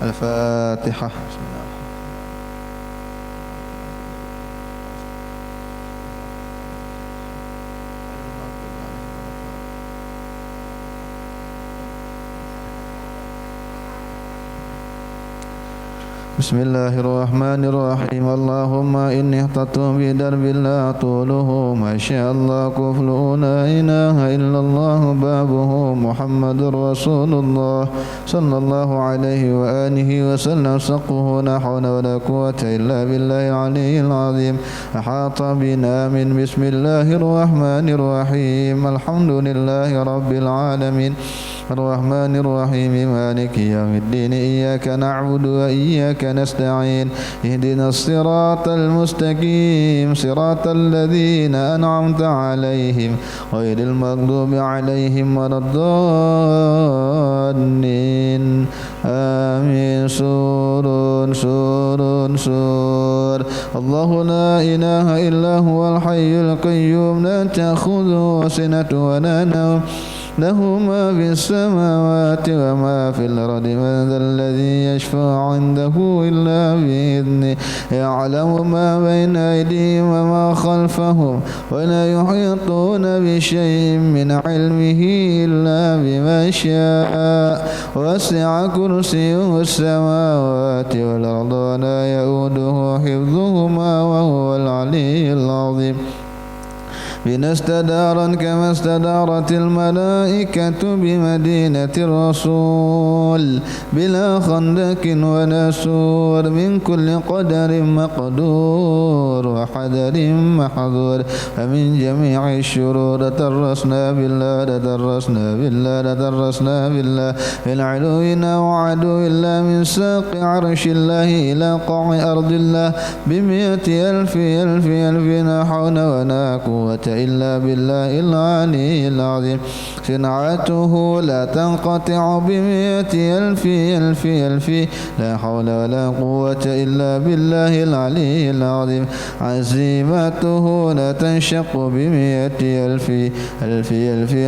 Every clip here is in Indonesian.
Al-Fatihah. Bismillahirrahmanirrahim. Allahumma inni ihtatu bi darbil la tuluhu masyaallah kuflu la ilaha illallah babuhu Muhammadur Rasulullah sallallahu alaihi wa alihi wa sallam saquhu la hawla wa la quwwata illa billahil aliyyil azim. Ahata bina min bismillahirrahmanirrahim. Alhamdulillahi rabbil alamin. الرحمن الرحيم مالك يوم الدين إياك نعبد وإياك نستعين اهدنا الصراط المستقيم صراط الذين أنعمت عليهم غير المغضوب عليهم ولا الضالين آمين. سور الله لا إله إلا هو الحي القيوم لا تأخذه سنة ولا نوم له ما في السماوات وما في الأرض من ذا الذي يشفع عنده إلا بإذنه يعلم ما بين أيديهم وما خلفهم ولا يحيطون بشيء من علمه إلا بما شاء وسع كرسيه السماوات والأرض ولا يؤوده حفظهما وهو العلي العظيم. بنا استدارا كما استدارت الملائكة بمدينة الرسول بلا خندق ولا سور من كل قدر مقدور وحذر محظور فمن جميع الشرور تدرسنا بالله في العلوين وعدو الله من ساق عرش الله إلى قاع أرض الله بمئة ألف لا حول ولا قوة إلا بالله العلي العظيم. صنعته لا تنقطع بمئة ألف لا حول ولا قوة إلا بالله العلي العظيم. عزيمته لا تنشق بمئة ألف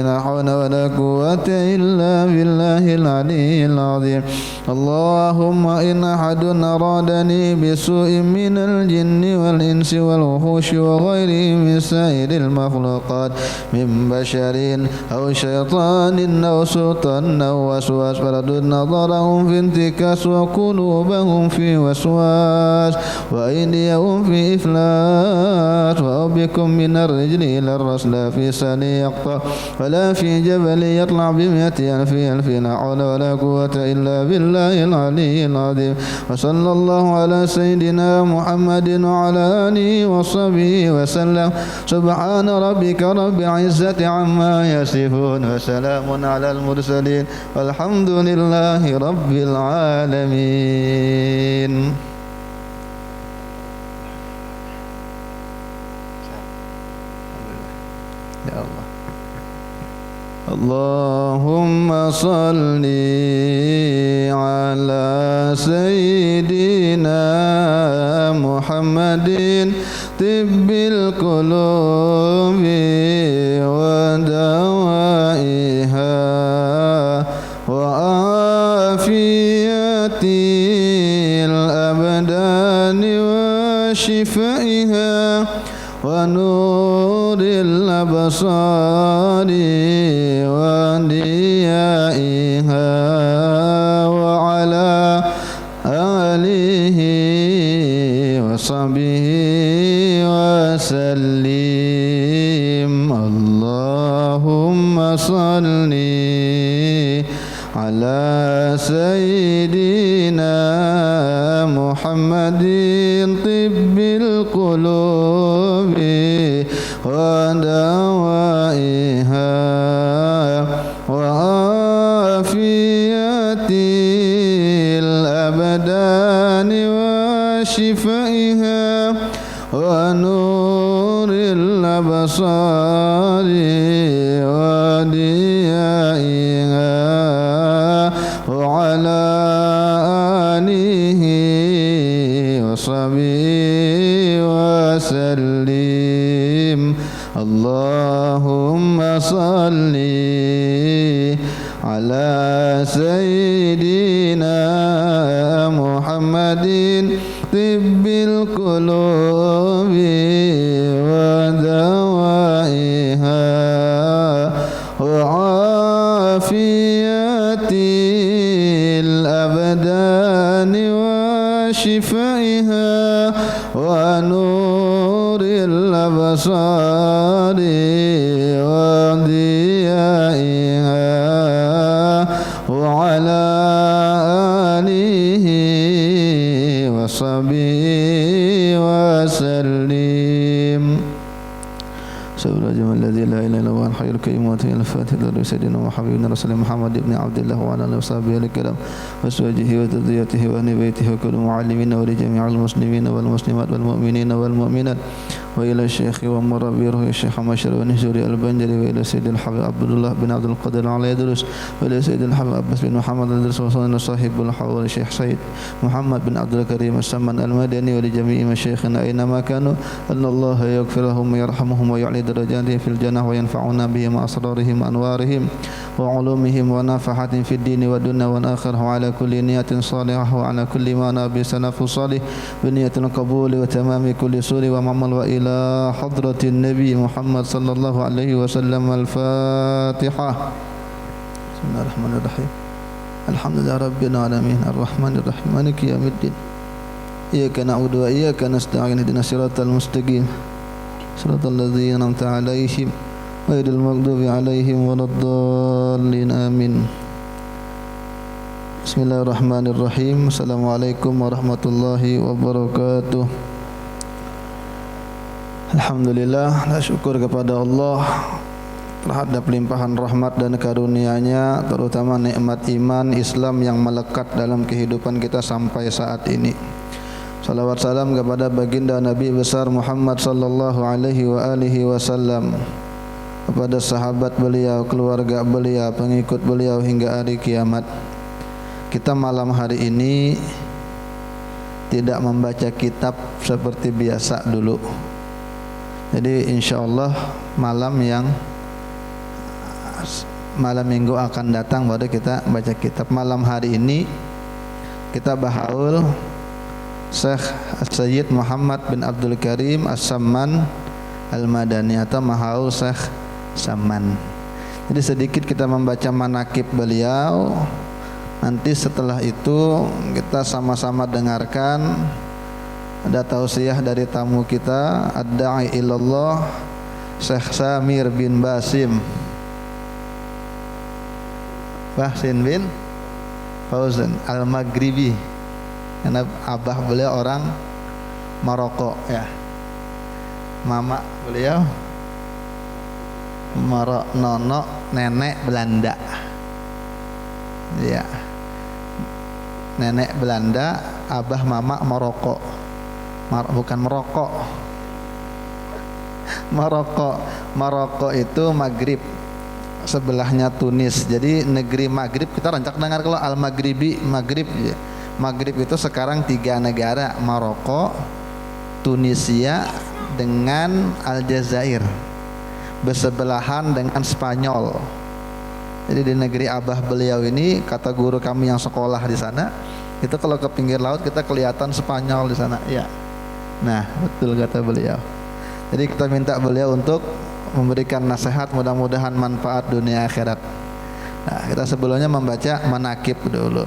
لا حول ولا قوة إلا بالله العلي العظيم. اللهم إن أحد أرادني بسوء من الجن والإنس والوحوش وغيرهم من سائر المخلوقات من بشر أو شيطان أو سلطان أو وسواس فردد نظرهم في انتكاس وقلوبهم في وسواس وأيديهم في إفلاس وأبكم من الرجل إلى الرسل في سني يقطع ولا في جبل يطلع بمئة ألف لا حول ولا قوة إلا بالله العلي العظيم. وصلى الله على سيدنا محمد وعلى آله وصحبه وسلم. سبحان ربك رب العزة عما يصفون وسلام على المرسلين والحمد لله رب العالمين. يا الله. اللهم صل على سيدنا محمد طب القلوب ودوائها وعافية الأبدان وشفائها ونور الأبصار وديائها وعلى آله وصحبه وسلم. اللهم صل على سيدنا محمد طب القلوب ودوائها وعافية الأبدان وشفائها ونور الأبصار وديائها وعلى آله وصحبه وسلم. اللهم صل على سيدنا محمد طب القلوب ودوائها وعافية الأبدان وشفائها ونور الأبصار وضيائها وعلى آله وصحبه وسلم. Subhanallah الذي لا إله إلا هو الحي القيوم وتي الفاتح لسيدنا وحبيبنا رسول محمد بن عبد الله وعلى آله وصحبه الكرام وأزواجه وذريته وأهل بيته وكل معلمين ولجميع المسلمين والمسلمات والمؤمنين والمؤمنات وإلى الشيخ ومربي روح الشيخ مشر ونزوري البنجري وإلى سيد الحبيب عبد الله بن عبد القادر على يدرس وإلى سيد الحبيب عباس بن محمد الدرس وصلنا صاحب الحول الشيخ سيد محمد بن عبد الكريم السمن المدني ولجميع مشايخنا أينما كانوا أن الله يغفر لهم ويرحمهم ويعلي درجاتهم في الجنة وينفعنا بهم أسرارهم وأنوارهم وعلومهم ونفحاتهم في الدين والدنيا والآخرة وعلى كل نية صالحة وعلى كل ما نبي سلف صالح بنية القبول وتمام كل سور ومعمل وإلى حضرة النبي محمد صلى الله عليه وسلم. الفاتحة. بسم الله الرحمن الرحيم. الحمد لله رب العالمين الرحمن الرحيم مالك يوم الدين إياك نعبد وإياك نستعين اهدنا الصراط المستقيم صراط الذين أنعمت عليهم غير المغضوب عليهم ولا الضالين آمين. Bismillahirrahmanirrahim. Assalamualaikum warahmatullahi wabarakatuh. Alhamdulillah, syukur kepada Allah terhadap limpahan rahmat dan karunia-Nya, terutama nikmat iman Islam yang melekat dalam kehidupan kita sampai saat ini. Salawat salam kepada baginda Nabi besar Muhammad sallallahu alaihi wa alihi wasallam, kepada sahabat beliau, keluarga beliau, pengikut beliau hingga hari kiamat. Kita malam hari ini tidak membaca kitab seperti biasa dulu. Jadi insyaallah malam minggu akan datang baru kita baca kitab. Malam hari ini kita bahaul Syekh Sayyid Muhammad bin Abdul Karim As-Samman Al-Madani atau Mahaul Syekh Samman. Jadi sedikit kita membaca manakib beliau. Nanti setelah itu kita sama-sama dengarkan ada tausiah dari tamu kita, ad-da'i ilallah Syekh Samir bin Basim bin Fauzan Al-Maghribi. Karena abah beliau orang Maroko ya. Mama beliau nono nenek Belanda. Ya. Nenek Belanda, abah mama Maroko. Bukan merokok. Maroko itu Maghrib, sebelahnya Tunis. Jadi negeri Maghrib kita rancak dengar kalau Al-Maghribi, Maghrib ya. Maghrib itu sekarang 3 negara, Maroko, Tunisia dengan Aljazair, bersebelahan dengan Spanyol. Jadi di negeri abah beliau ini, kata guru kami yang sekolah di sana, itu kalau ke pinggir laut kita kelihatan Spanyol di sana. Ya. Nah, betul kata beliau. Jadi kita minta beliau untuk memberikan nasihat, mudah-mudahan manfaat dunia akhirat. Nah, kita sebelumnya membaca manakib dulu.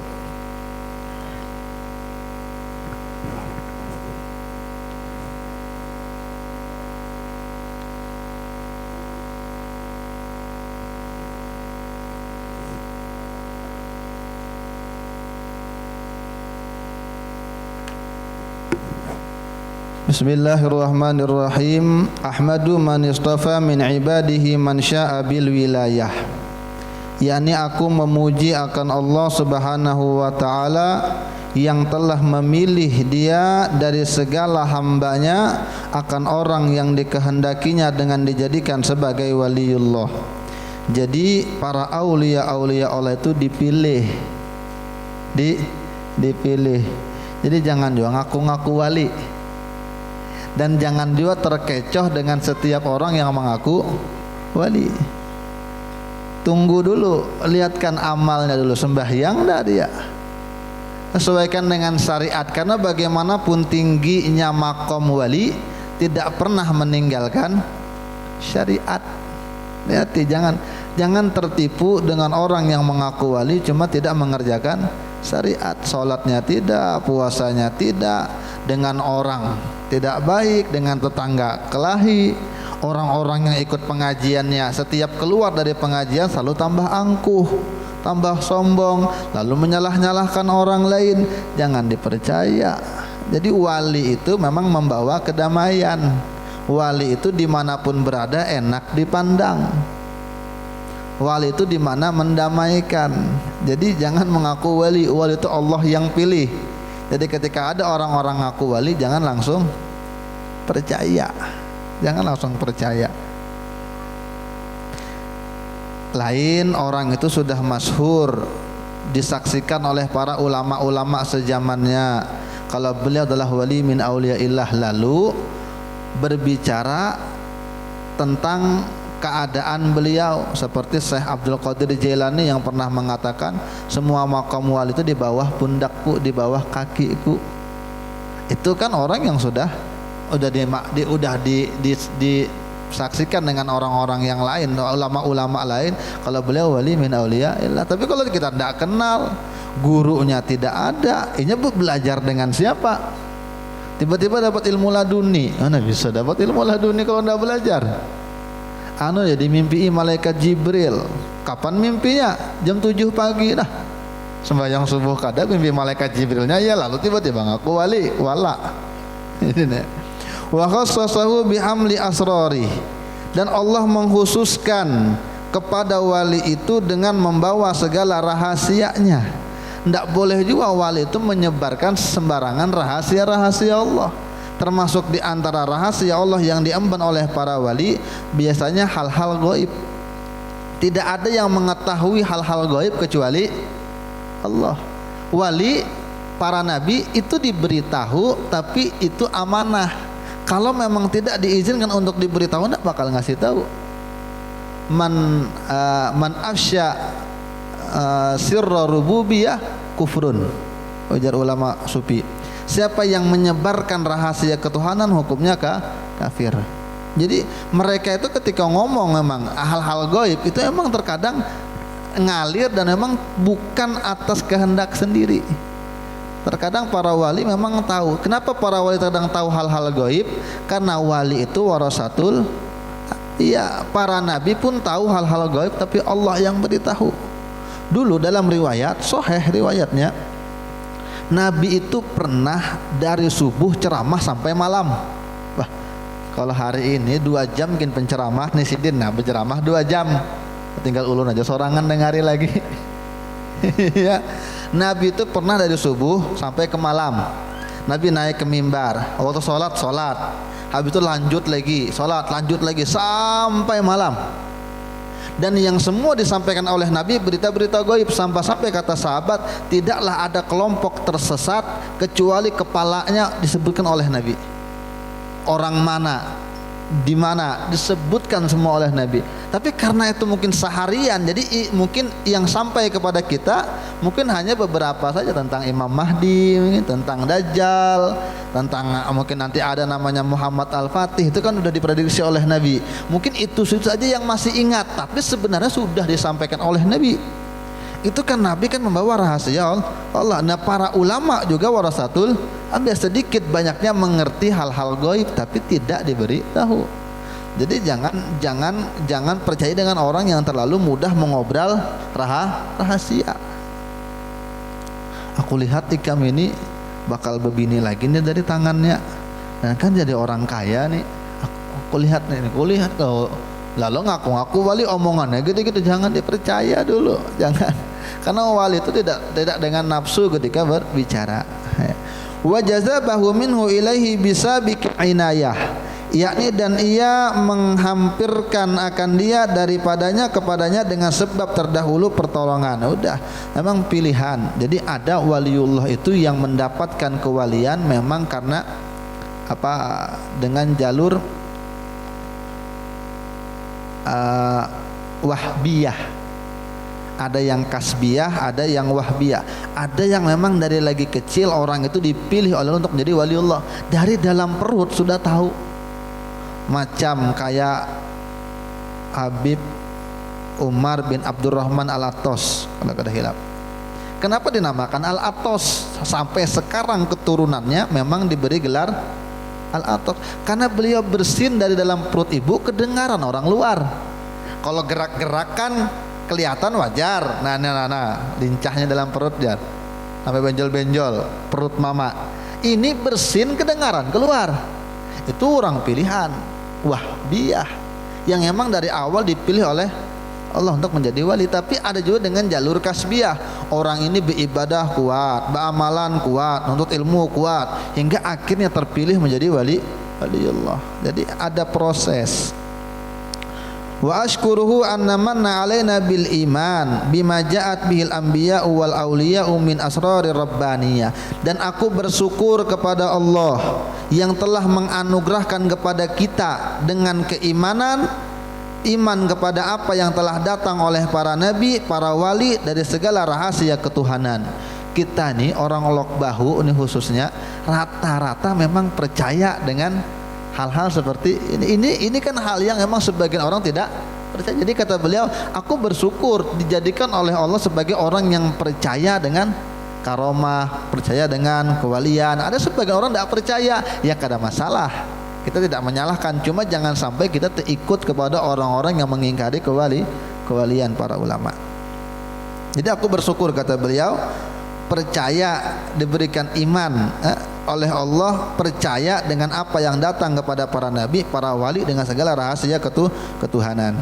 Bismillahirrahmanirrahim. Ahmadu man istafa min ibadihi man sya'a bil wilayah. yakni aku memuji akan Allah Subhanahu wa taala yang telah memilih dia dari segala hambanya akan orang yang dikehendakinya dengan dijadikan sebagai waliullah. Jadi para aulia-aulia Allah itu dipilih, dipilih. Jadi jangan juga ngaku-ngaku wali, dan jangan juga terkecoh dengan setiap orang yang mengaku wali. Tunggu dulu, lihatkan amalnya dulu. Sembahyang enggak dia? sesuaikan dengan syariat, karena bagaimanapun tingginya maqam wali tidak pernah meninggalkan syariat. Hati, jangan tertipu dengan orang yang mengaku wali cuma tidak mengerjakan syariat. Salatnya tidak, puasanya tidak, dengan orang tidak baik, dengan tetangga kelahi. Orang-orang yang ikut pengajiannya setiap keluar dari pengajian selalu tambah angkuh, tambah sombong, lalu menyalah-nyalahkan orang lain. Jangan dipercaya. Jadi wali itu memang membawa kedamaian. Wali itu dimanapun berada enak dipandang. Wali itu dimana mendamaikan. Jadi jangan mengaku wali. Wali itu Allah yang pilih. Jadi ketika ada orang-orang ngaku wali, jangan langsung percaya. Jangan langsung percaya. Lain orang itu sudah masyhur, disaksikan oleh para ulama-ulama sezamannya kalau beliau adalah wali min auliyaillah, lalu berbicara tentang keadaan beliau seperti Syekh Abdul Qadir Jailani yang pernah mengatakan semua maqam wali itu di bawah pundakku, di bawah kakiku. Itu kan orang yang sudah disaksikan dengan orang-orang yang lain, ulama-ulama lain kalau beliau wali min auliyaillah. Tapi kalau kita tidak kenal, gurunya tidak ada, ini belajar dengan siapa? Tiba-tiba dapat ilmu laduni. Mana bisa dapat ilmu laduni kalau tidak belajar? Jadi mimpi malaikat Jibril. Kapan mimpinya? Jam 7 pagi dah. Sembahyang subuh kada mimpi malaikat Jibrilnya, ya lalu tiba-tiba ngaku wali, wala. Ini. Wa khassasahu bihamli asrari. Dan Allah mengkhususkan kepada wali itu dengan membawa segala rahasianya. Tidak boleh juga wali itu menyebarkan sembarangan rahasia-rahasia Allah. Termasuk di antara rahasia Allah yang diemban oleh para wali biasanya hal-hal gaib. Tidak ada yang mengetahui hal-hal gaib kecuali Allah. Wali, para nabi itu diberitahu, tapi itu amanah. Kalau memang tidak diizinkan untuk diberitahu, tidak bakal ngasih tahu. Man afsya sirra rububiyah kufrun, ujar ulama sufi. Siapa yang menyebarkan rahasia ketuhanan hukumnya kafir. Jadi mereka itu ketika ngomong memang hal-hal gaib itu emang terkadang ngalir dan memang bukan atas kehendak sendiri. Terkadang para wali memang tahu. Kenapa para wali terkadang tahu hal-hal gaib? Karena wali itu warasatul. Iya, para nabi pun tahu hal-hal gaib, tapi Allah yang beritahu. Dulu dalam riwayat, sahih riwayatnya, Nabi itu pernah dari subuh ceramah sampai malam. Wah, kalau hari ini 2 jam mungkin penceramah nih sidin, nah berceramah 2 jam, tinggal ulun aja sorangan dengari lagi. Ya, Nabi itu pernah dari subuh sampai ke malam. Nabi naik ke mimbar, waktu sholat, habis itu lanjut lagi, sholat, lanjut lagi sampai malam. Dan yang semua disampaikan oleh Nabi berita-berita gaib, sampai kata sahabat tidaklah ada kelompok tersesat kecuali kepalanya disebutkan oleh Nabi. Orang mana, di mana disebutkan semua oleh Nabi. Tapi karena itu mungkin seharian, jadi mungkin yang sampai kepada kita mungkin hanya beberapa saja, tentang Imam Mahdi, tentang Dajjal, tentang mungkin nanti ada namanya Muhammad Al-Fatih, itu kan sudah diprediksi oleh Nabi. Mungkin itu saja yang masih ingat, tapi sebenarnya sudah disampaikan oleh Nabi. Itu kan Nabi kan membawa rahasia Allah. Nah, para ulama juga warasatul ambiya, sedikit banyaknya mengerti hal-hal gaib tapi tidak diberi tahu. Jadi jangan percaya dengan orang yang terlalu mudah mengobrol rahasia. Aku lihat Ikam ini bakal begini lagi nih dari tangannya, dan kan jadi orang kaya nih. Aku lihat kau lalu ngaku-ngaku wali, omongannya gitu-gitu, jangan dipercaya dulu, jangan. Karena wali itu tidak dengan nafsu ketika berbicara. Wa jazabahu minhu ilaihi bisabiqi inayah, yakni dan ia menghampirkan akan dia daripadanya kepadanya dengan sebab terdahulu pertolongan. Udah, memang pilihan. Jadi ada waliullah itu yang mendapatkan kewalian memang karena apa? Dengan jalur wahbiyah. ada yang kasbiyah, ada yang wahbiyah. Ada yang memang dari lagi kecil orang itu dipilih oleh Allah untuk menjadi waliullah. Dari dalam perut sudah tahu. Macam kayak Habib Umar bin Abdurrahman Al-Atos, kalau ada hilaf. Kenapa dinamakan Al-Atos? Sampai sekarang keturunannya memang diberi gelar Al-Atos karena beliau bersin dari dalam perut ibu kedengaran orang luar. Kalau gerak-gerakan kelihatan wajar. Nah, lincahnya dalam perut jar, sampai benjol-benjol perut mama. Ini bersin kedengaran keluar. Itu orang pilihan wahbiyah yang emang dari awal dipilih oleh Allah untuk menjadi wali. Tapi ada juga dengan jalur kasbiyah. Orang ini beribadah kuat, beramalan kuat, nuntut ilmu kuat, hingga akhirnya terpilih menjadi waliullah. Jadi ada proses. Wa ashkuruhu anna manna alaina bil iman bima ja'at bihil anbiya wal awliya'u min asrarir rabbaniyah. Dan aku bersyukur kepada Allah yang telah menganugerahkan kepada kita dengan keimanan, iman kepada apa yang telah datang oleh para nabi, para wali dari segala rahasia ketuhanan. Kita nih orang Lok Bahu ini khususnya rata-rata memang percaya dengan hal-hal seperti ini. Ini kan hal yang memang sebagian orang tidak percaya. Jadi kata beliau, aku bersyukur dijadikan oleh Allah sebagai orang yang percaya dengan karomah, percaya dengan kewalian. Ada sebagian orang tidak percaya, ya kada masalah, kita tidak menyalahkan. Cuma jangan sampai kita terikut kepada orang-orang yang mengingkari kewalian para ulama. Jadi aku bersyukur, kata beliau, percaya diberikan iman oleh Allah, percaya dengan apa yang datang kepada para nabi, para wali dengan segala rahasia ketuhanan.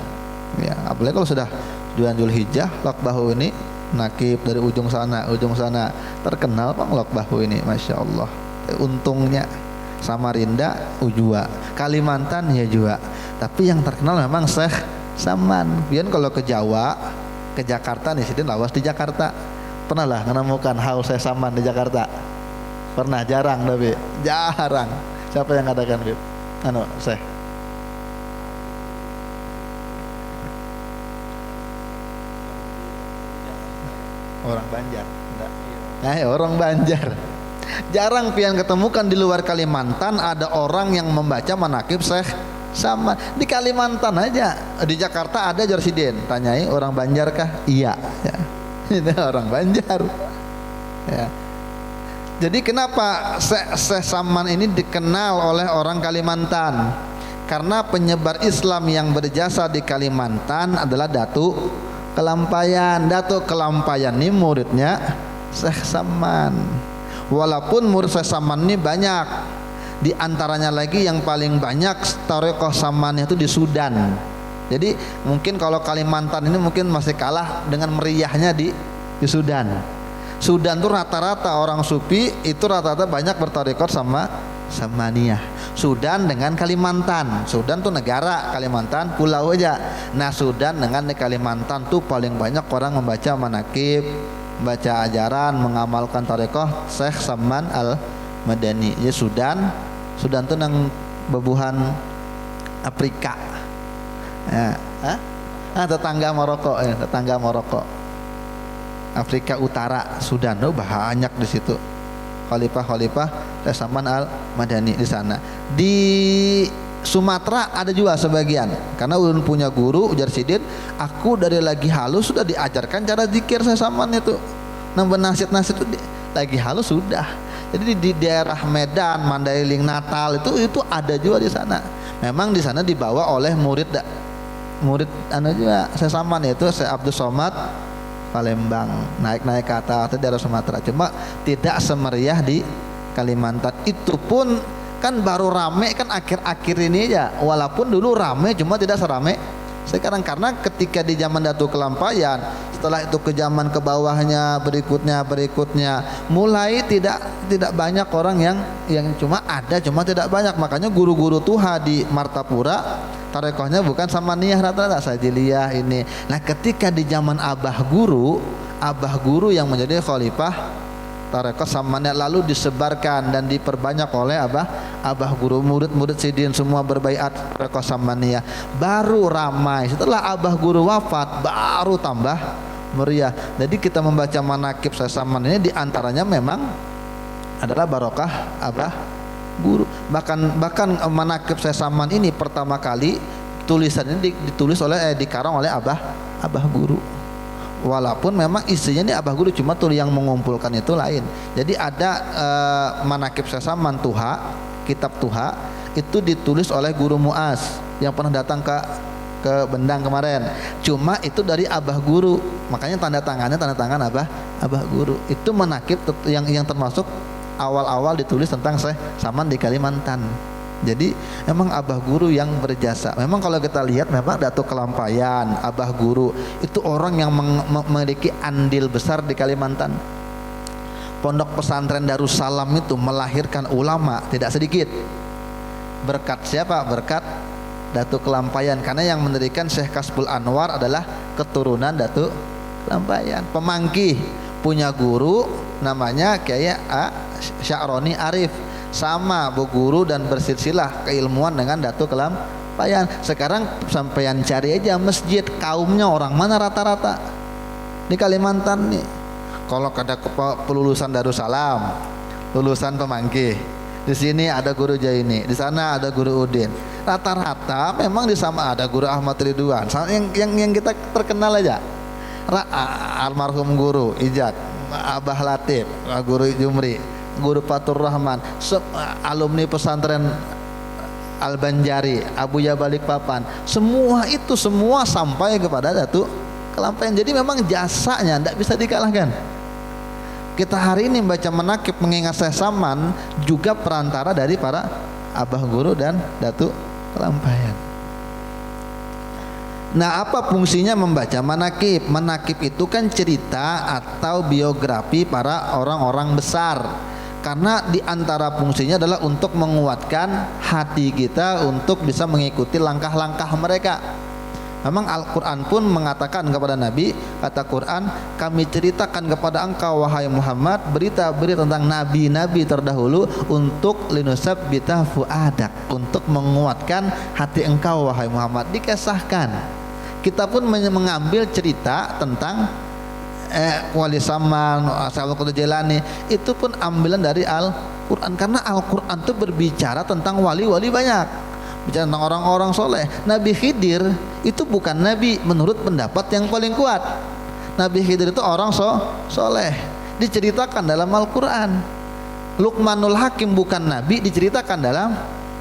Ya, apalagi kalau sudah bulan Zulhijjah, Lok Bahu ini nakib dari ujung sana terkenal Pak Lok Bahu ini, masya Allah. Untungnya Samarinda Ujua, Kalimantan ya juga. Tapi yang terkenal memang Syekh Saman. Biar kalau ke Jawa, ke Jakarta nih, sidin lawas di Jakarta. Pernah lah menemukan haul Syekh Saman di Jakarta? Pernah? Jarang tapi jarang. Siapa yang katakan Bib? Syekh orang Banjar. Enggak. Orang Banjar. Jarang pian ketemukan di luar Kalimantan ada orang yang membaca manakib Syekh Saman. Di Kalimantan aja. Di Jakarta ada Jarsiden. Tanyai orang Banjar kah? Iya. Ya. Itu orang Banjar. Ya. Jadi kenapa Syekh Saman ini dikenal oleh orang Kalimantan? Karena penyebar Islam yang berjasa di Kalimantan adalah Datuk Kelampayan. Datuk Kelampayan ini muridnya Syekh Saman. Walaupun murid Syekh Saman ini banyak, di antaranya lagi yang paling banyak Thariqah Saman itu di Sudan. Jadi mungkin kalau Kalimantan ini mungkin masih kalah dengan meriahnya di Sudan. Sudan tuh rata-rata orang sufi itu rata-rata banyak bertarekat sama Samaniyah. Sudan dengan Kalimantan. Sudan tuh negara, Kalimantan pulau aja. Nah, Sudan dengan Kalimantan tuh paling banyak orang membaca manakib, membaca ajaran, mengamalkan tarekat Syekh Saman Al-Madani. Ya Sudan tuh nang bebuhan Afrika. Ya, tetangga Maroko. Afrika Utara, Sudan, banyak di situ. Khalifah Syekh Saman Al-Madani di sana. Di Sumatera ada juga sebagian. Karena ulun punya guru ujar sidin, aku dari lagi halus sudah diajarkan cara zikir Syekh Saman itu. Nambah nasihat itu lagi halus sudah. Jadi di daerah Medan, Mandailing, Natal itu ada juga di sana. Memang di sana dibawa oleh murid juga Syekh Saman, yaitu Syekh Abdul Somad Palembang, naik ke atas di daerah Sumatera. Cuma tidak semeriah di Kalimantan. Itu pun kan baru rame kan akhir-akhir ini ya. Walaupun dulu rame, cuma tidak serame sekarang. Karena ketika di zaman Datuk Kelampayan, setelah itu ke zaman ke bawahnya berikutnya mulai tidak banyak orang yang cuma tidak banyak. Makanya guru-guru tuha di Martapura tarekohnya bukan Samaniyah, rata-rata Sajiliyah ini. Nah, ketika di zaman Abah Guru yang menjadi khalifah tarekoh Samaniyah lalu disebarkan dan diperbanyak oleh Abah Guru, murid-murid sidin semua berbaiat tarekoh Samaniyah. Baru ramai setelah Abah Guru wafat, baru tambah meriah. Jadi kita membaca manakib Syekh Saman ini diantaranya memang adalah barokah abah guru. Bahkan manakib Syekh Saman ini pertama kali tulisan ini ditulis oleh dikarang oleh abah guru. Walaupun memang isinya ini abah guru, cuma tuh yang mengumpulkan itu lain. Jadi ada manakib Syekh Saman Tuha, kitab Tuha itu ditulis oleh guru Muaz yang pernah datang ke Bendang kemarin. Cuma itu dari abah guru, makanya tanda tangan abah guru. Itu manakib yang termasuk awal-awal ditulis tentang Syekh Saman di Kalimantan. Jadi memang abah guru yang berjasa. Memang kalau kita lihat memang Datuk Kelampayan, abah guru itu orang yang memiliki andil besar di Kalimantan. Pondok pesantren Darussalam itu melahirkan ulama tidak sedikit. Berkat siapa? Berkat Datuk Kelampayan, karena yang mendirikan Syekh Kasbul Anwar adalah keturunan Datuk Kelampayan. Pemangki punya guru namanya Kiai Sya'roni Arif, sama berguru dan bersilsilah keilmuan dengan Datuk Kelampayan. Sekarang sampeyan cari aja masjid kaumnya orang mana rata-rata di Kalimantan nih. Kalau ada pelulusan Darussalam, lulusan Pemangki, di sini ada guru Jaini, di sana ada guru Udin. Rata-rata memang di sama ada guru Ahmad Ridwan. Yang kita terkenal aja, almarhum guru Ijat, Abah Latif, guru Jumri, guru Fatur Rahman, alumni pesantren Al-Banjari, Abuya Balikpapan, semua itu sampai kepada Datuk Kelampayan. Jadi memang jasanya tidak bisa dikalahkan. Kita hari ini baca manakib mengingat Syekh Saman juga perantara dari para abah guru dan Datuk Kelampayan. Nah, apa fungsinya membaca manakib? Manakib itu kan cerita atau biografi para orang-orang besar. Karena di antara fungsinya adalah untuk menguatkan hati kita untuk bisa mengikuti langkah-langkah mereka. Memang Al-Quran pun mengatakan kepada Nabi, kata Quran, kami ceritakan kepada engkau wahai Muhammad berita-berita tentang nabi-nabi terdahulu untuk linusabbita fuadak, untuk menguatkan hati engkau wahai Muhammad. Dikisahkan. Kita pun mengambil cerita tentang Wali Saman, Syaikhul Qadir Jailani, itu pun ambilan dari Al-Quran, karena Al-Quran itu berbicara tentang wali-wali banyak, bicara tentang orang-orang soleh. Nabi Khidir itu bukan nabi menurut pendapat yang paling kuat. Nabi Khidir itu orang soleh, diceritakan dalam Al-Quran. Luqmanul Hakim bukan nabi, diceritakan dalam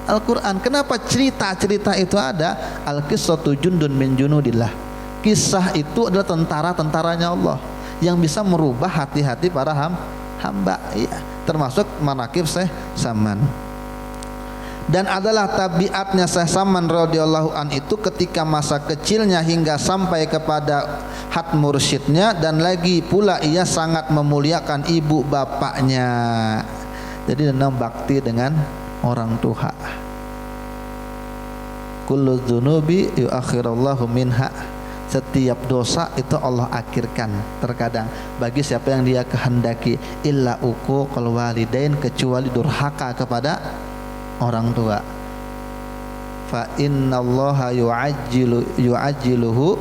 Al-Quran. Kenapa cerita-cerita itu ada? Al-qissatu jundun min junudillah. Kisah itu adalah tentara-tentaranya Allah yang bisa merubah hati-hati para hamba, ya, termasuk manakib Syekh Saman. Dan adalah tabiatnya Syekh Saman radhiyallahu an itu ketika masa kecilnya hingga sampai kepada had mursyidnya, dan lagi pula ia sangat memuliakan ibu bapaknya. Jadi tentang bakti dengan orang tua. Kullu dzunubi yuakhirullahu minha. Setiap dosa itu Allah akhirkan terkadang bagi siapa yang dia kehendaki, illa uquqal walidain, kecuali durhaka kepada orang tua. Fa innallaha yu'ajjiluhu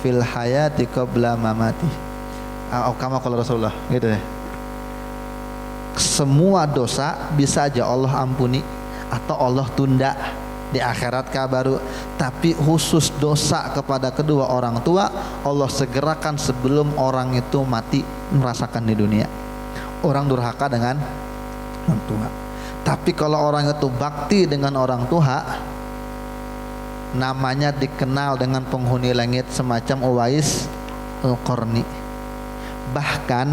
fil hayati qabla mamati. Kama qala Rasulullah, gitu ya. Semua dosa bisa aja Allah ampuni atau Allah tunda di akhirat baru, tapi khusus dosa kepada kedua orang tua Allah segerakan sebelum orang itu mati merasakan di dunia. Orang durhaka dengan orang tua, tapi kalau orang itu bakti dengan orang tua, namanya dikenal dengan penghuni langit semacam Uwais Al-Qarni. Bahkan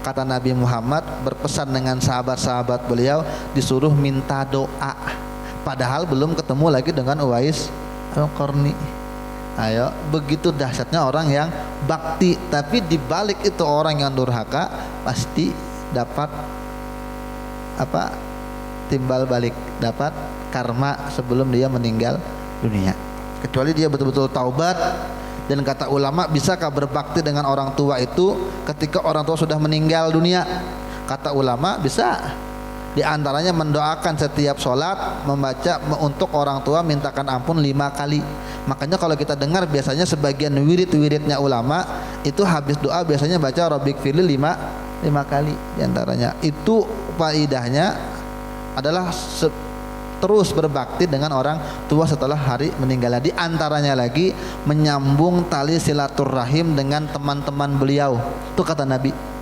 kata Nabi Muhammad berpesan dengan sahabat-sahabat beliau, disuruh minta doa, padahal belum ketemu lagi dengan Uwais Al-Qarni. Ayo, begitu dahsyatnya orang yang bakti, tapi dibalik itu orang yang durhaka pasti dapat apa? Timbal balik, dapat karma sebelum dia meninggal dunia. Kecuali dia betul-betul taubat. Dan kata ulama, bisakah berbakti dengan orang tua itu ketika orang tua sudah meninggal dunia? Kata ulama bisa. Di antaranya mendoakan setiap sholat, membaca untuk orang tua mintakan ampun 5 kali. Makanya kalau kita dengar biasanya sebagian wirid-wiridnya ulama itu habis doa biasanya baca Rabbighfirli 5 kali. Di antaranya itu faedahnya adalah terus berbakti dengan orang tua setelah hari meninggalnya. Di antaranya lagi menyambung tali silaturahim dengan teman-teman beliau. Itu kata Nabi.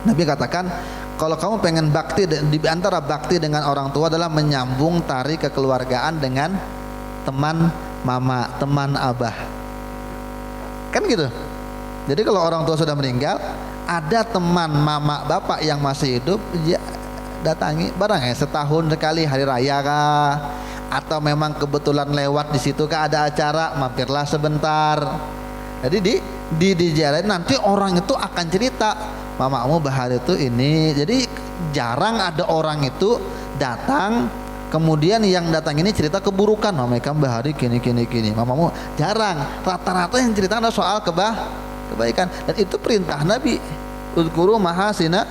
Nabi katakan, kalau kamu pengen bakti, di antara bakti dengan orang tua adalah menyambung tali kekeluargaan dengan teman mama, teman abah. Kan gitu. Jadi kalau orang tua sudah meninggal, ada teman mama bapak yang masih hidup, ya datangi barang ya, setahun sekali hari raya kah, atau memang kebetulan lewat di situ kah ada acara, mampirlah sebentar. Jadi diziarahin, nanti orang itu akan cerita, mamamu bahar itu ini. Jadi jarang ada orang itu datang kemudian yang datang ini cerita keburukan, mama kamu bahari gini mamamu. Jarang. Rata-rata yang cerita adalah soal kebaikan, dan itu perintah Nabi. Uzkuru mahasina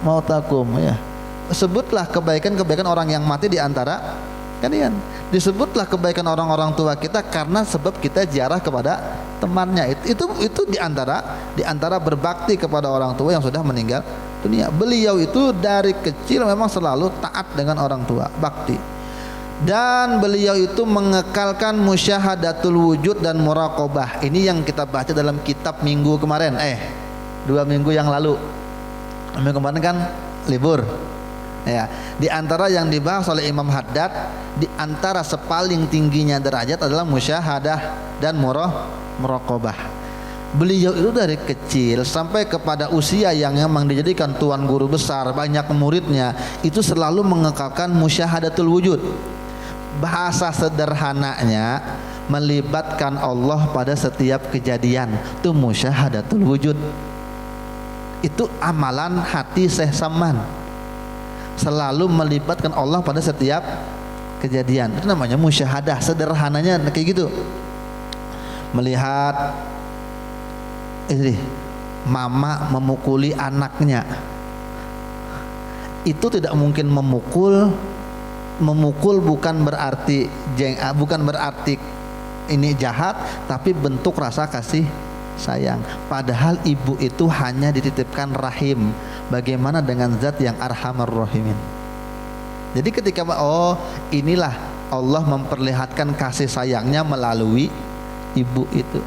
mautakum, ya. Sebutlah kebaikan-kebaikan orang yang mati di antara kalian. Disebutlah kebaikan orang-orang tua kita karena sebab kita ziarah kepada temannya. Itu di antara berbakti kepada orang tua yang sudah meninggal dunia. Beliau itu dari kecil memang selalu taat dengan orang tua, bakti. Dan beliau itu mengekalkan musyahadatul wujud dan muraqabah. Ini yang kita baca dalam kitab minggu kemarin, 2 minggu yang lalu. Minggu kemarin kan libur. Ya, di antara yang dibahas oleh Imam Haddad, di antara sepaling tingginya derajat adalah musyahadah dan muraqabah. Beliau itu dari kecil sampai kepada usia yang memang dijadikan tuan guru besar, banyak muridnya, itu selalu mengekalkan musyahadatul wujud. Bahasa sederhananya melibatkan Allah pada setiap kejadian, itu musyahadatul wujud. Itu amalan hati Syekh Saman, selalu melibatkan Allah pada setiap kejadian. Itu namanya musyahadah. Sederhananya kayak gitu. Melihat mama memukuli anaknya, itu tidak mungkin memukul bukan berarti ini jahat, tapi bentuk rasa kasih sayang. Padahal ibu itu hanya dititipkan rahim. Bagaimana dengan zat yang arhamar rahimin? Jadi ketika inilah Allah memperlihatkan kasih sayangnya melalui ibu itu.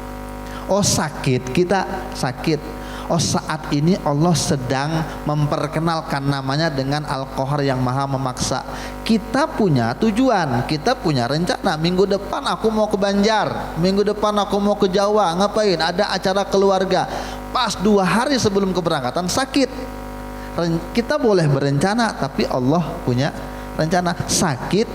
Kita sakit. Saat ini Allah sedang memperkenalkan namanya dengan Al-Qahar yang maha memaksa. Kita punya tujuan, kita punya rencana. Minggu depan aku mau ke Banjar, minggu depan aku mau ke Jawa. Ngapain? Ada acara keluarga. Pas 2 hari sebelum keberangkatan sakit. Kita boleh berencana, tapi Allah punya rencana. Sakit,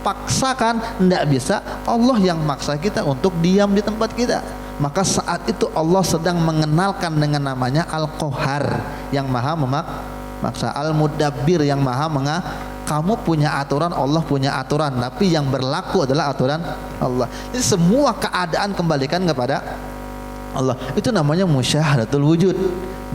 paksakan, tidak bisa. Allah yang maksa kita untuk diam di tempat kita. Maka saat itu Allah sedang mengenalkan dengan namanya Al-Qahar yang maha memaksa, Al-Mudabbir yang maha kamu punya aturan, Allah punya aturan, tapi yang berlaku adalah aturan Allah. Jadi semua keadaan kembalikan kepada Allah. Itu namanya musyahadatul wujud.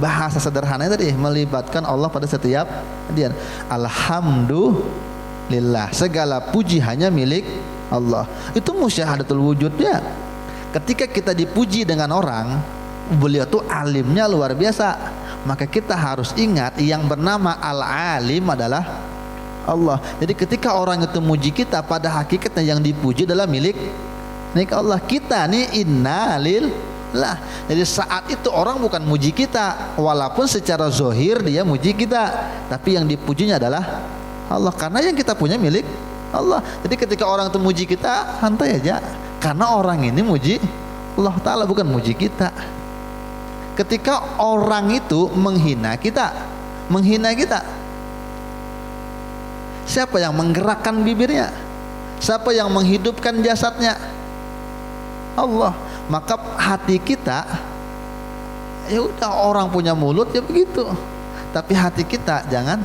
Bahasa sederhananya tadi melibatkan Allah pada setiap kejadian. Alhamdulillah, segala puji hanya milik Allah. Itu musyahadatul wujudnya. Ketika kita dipuji dengan orang, beliau tuh alimnya luar biasa, maka kita harus ingat yang bernama Al-Alim adalah Allah. Jadi ketika orang itu muji kita, pada hakikatnya yang dipuji adalah milik Allah. Kita nih innalillah. Jadi saat itu orang bukan muji kita, walaupun secara zohir dia muji kita, tapi yang dipujinya adalah Allah, karena yang kita punya milik Allah. Jadi ketika orang itu muji kita, santai aja, karena orang ini muji Allah Ta'ala, bukan muji kita. Ketika orang itu menghina kita, siapa yang menggerakkan bibirnya? Siapa yang menghidupkan jasadnya? Allah. Maka hati kita, ya udah, orang punya mulut ya begitu, tapi hati kita jangan.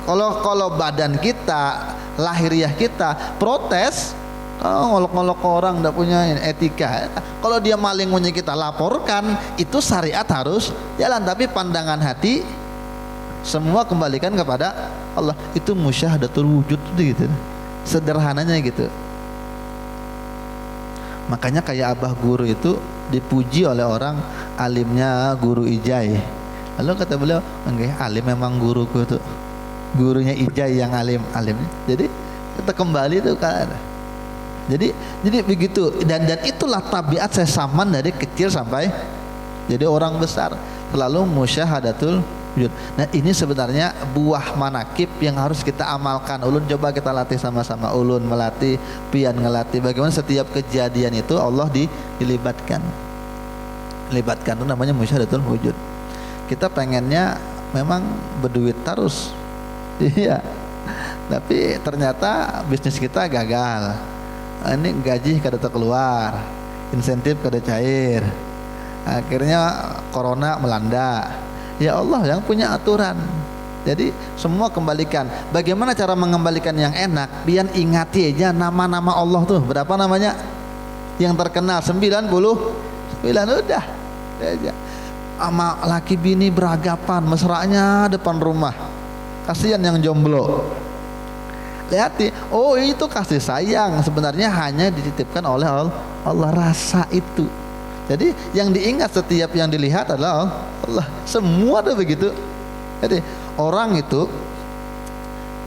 Kalau badan kita, lahiriah kita protes, kalau ngolok-ngolok orang tidak punya etika. Kalau dia maling punya kita laporkan, itu syariat harus jalan. Tapi pandangan hati semua kembalikan kepada Allah. Itu musyahadatul wujud gitu. Sederhananya gitu. Makanya kayak Abah Guru itu dipuji oleh orang, alimnya Guru Ijai. Lalu kata beliau, enggak, alim memang guruku tuh. Gurunya Ijai yang alim. Jadi kita kembali tuh kan. Jadi begitu, dan itulah tabiat sesaman dari kecil sampai jadi orang besar, selalu musyahadatul wujud. Nah, ini sebenarnya buah manakib yang harus kita amalkan. Ulun coba kita latih sama-sama. Ulun melatih, pian ngelatih bagaimana setiap kejadian itu Allah dilibatkan. Libatkan itu namanya musyahadatul wujud. Kita pengennya memang berduit terus. Iya. Tapi ternyata bisnis kita gagal. Ini gaji kada keluar, insentif kada cair, akhirnya corona melanda. Ya Allah yang punya aturan. Jadi semua kembalikan. Bagaimana cara mengembalikan yang enak? Biar ingati aja nama-nama Allah tuh. Berapa namanya? Yang terkenal 99 udah aja. Ama laki bini beragapan, mesranya depan rumah. Kasihan yang jomblo. Lihat, oh itu kasih sayang, sebenarnya hanya dititipkan oleh Allah, rasa itu. Jadi yang diingat setiap yang dilihat adalah Allah. Semua ada begitu. Jadi orang itu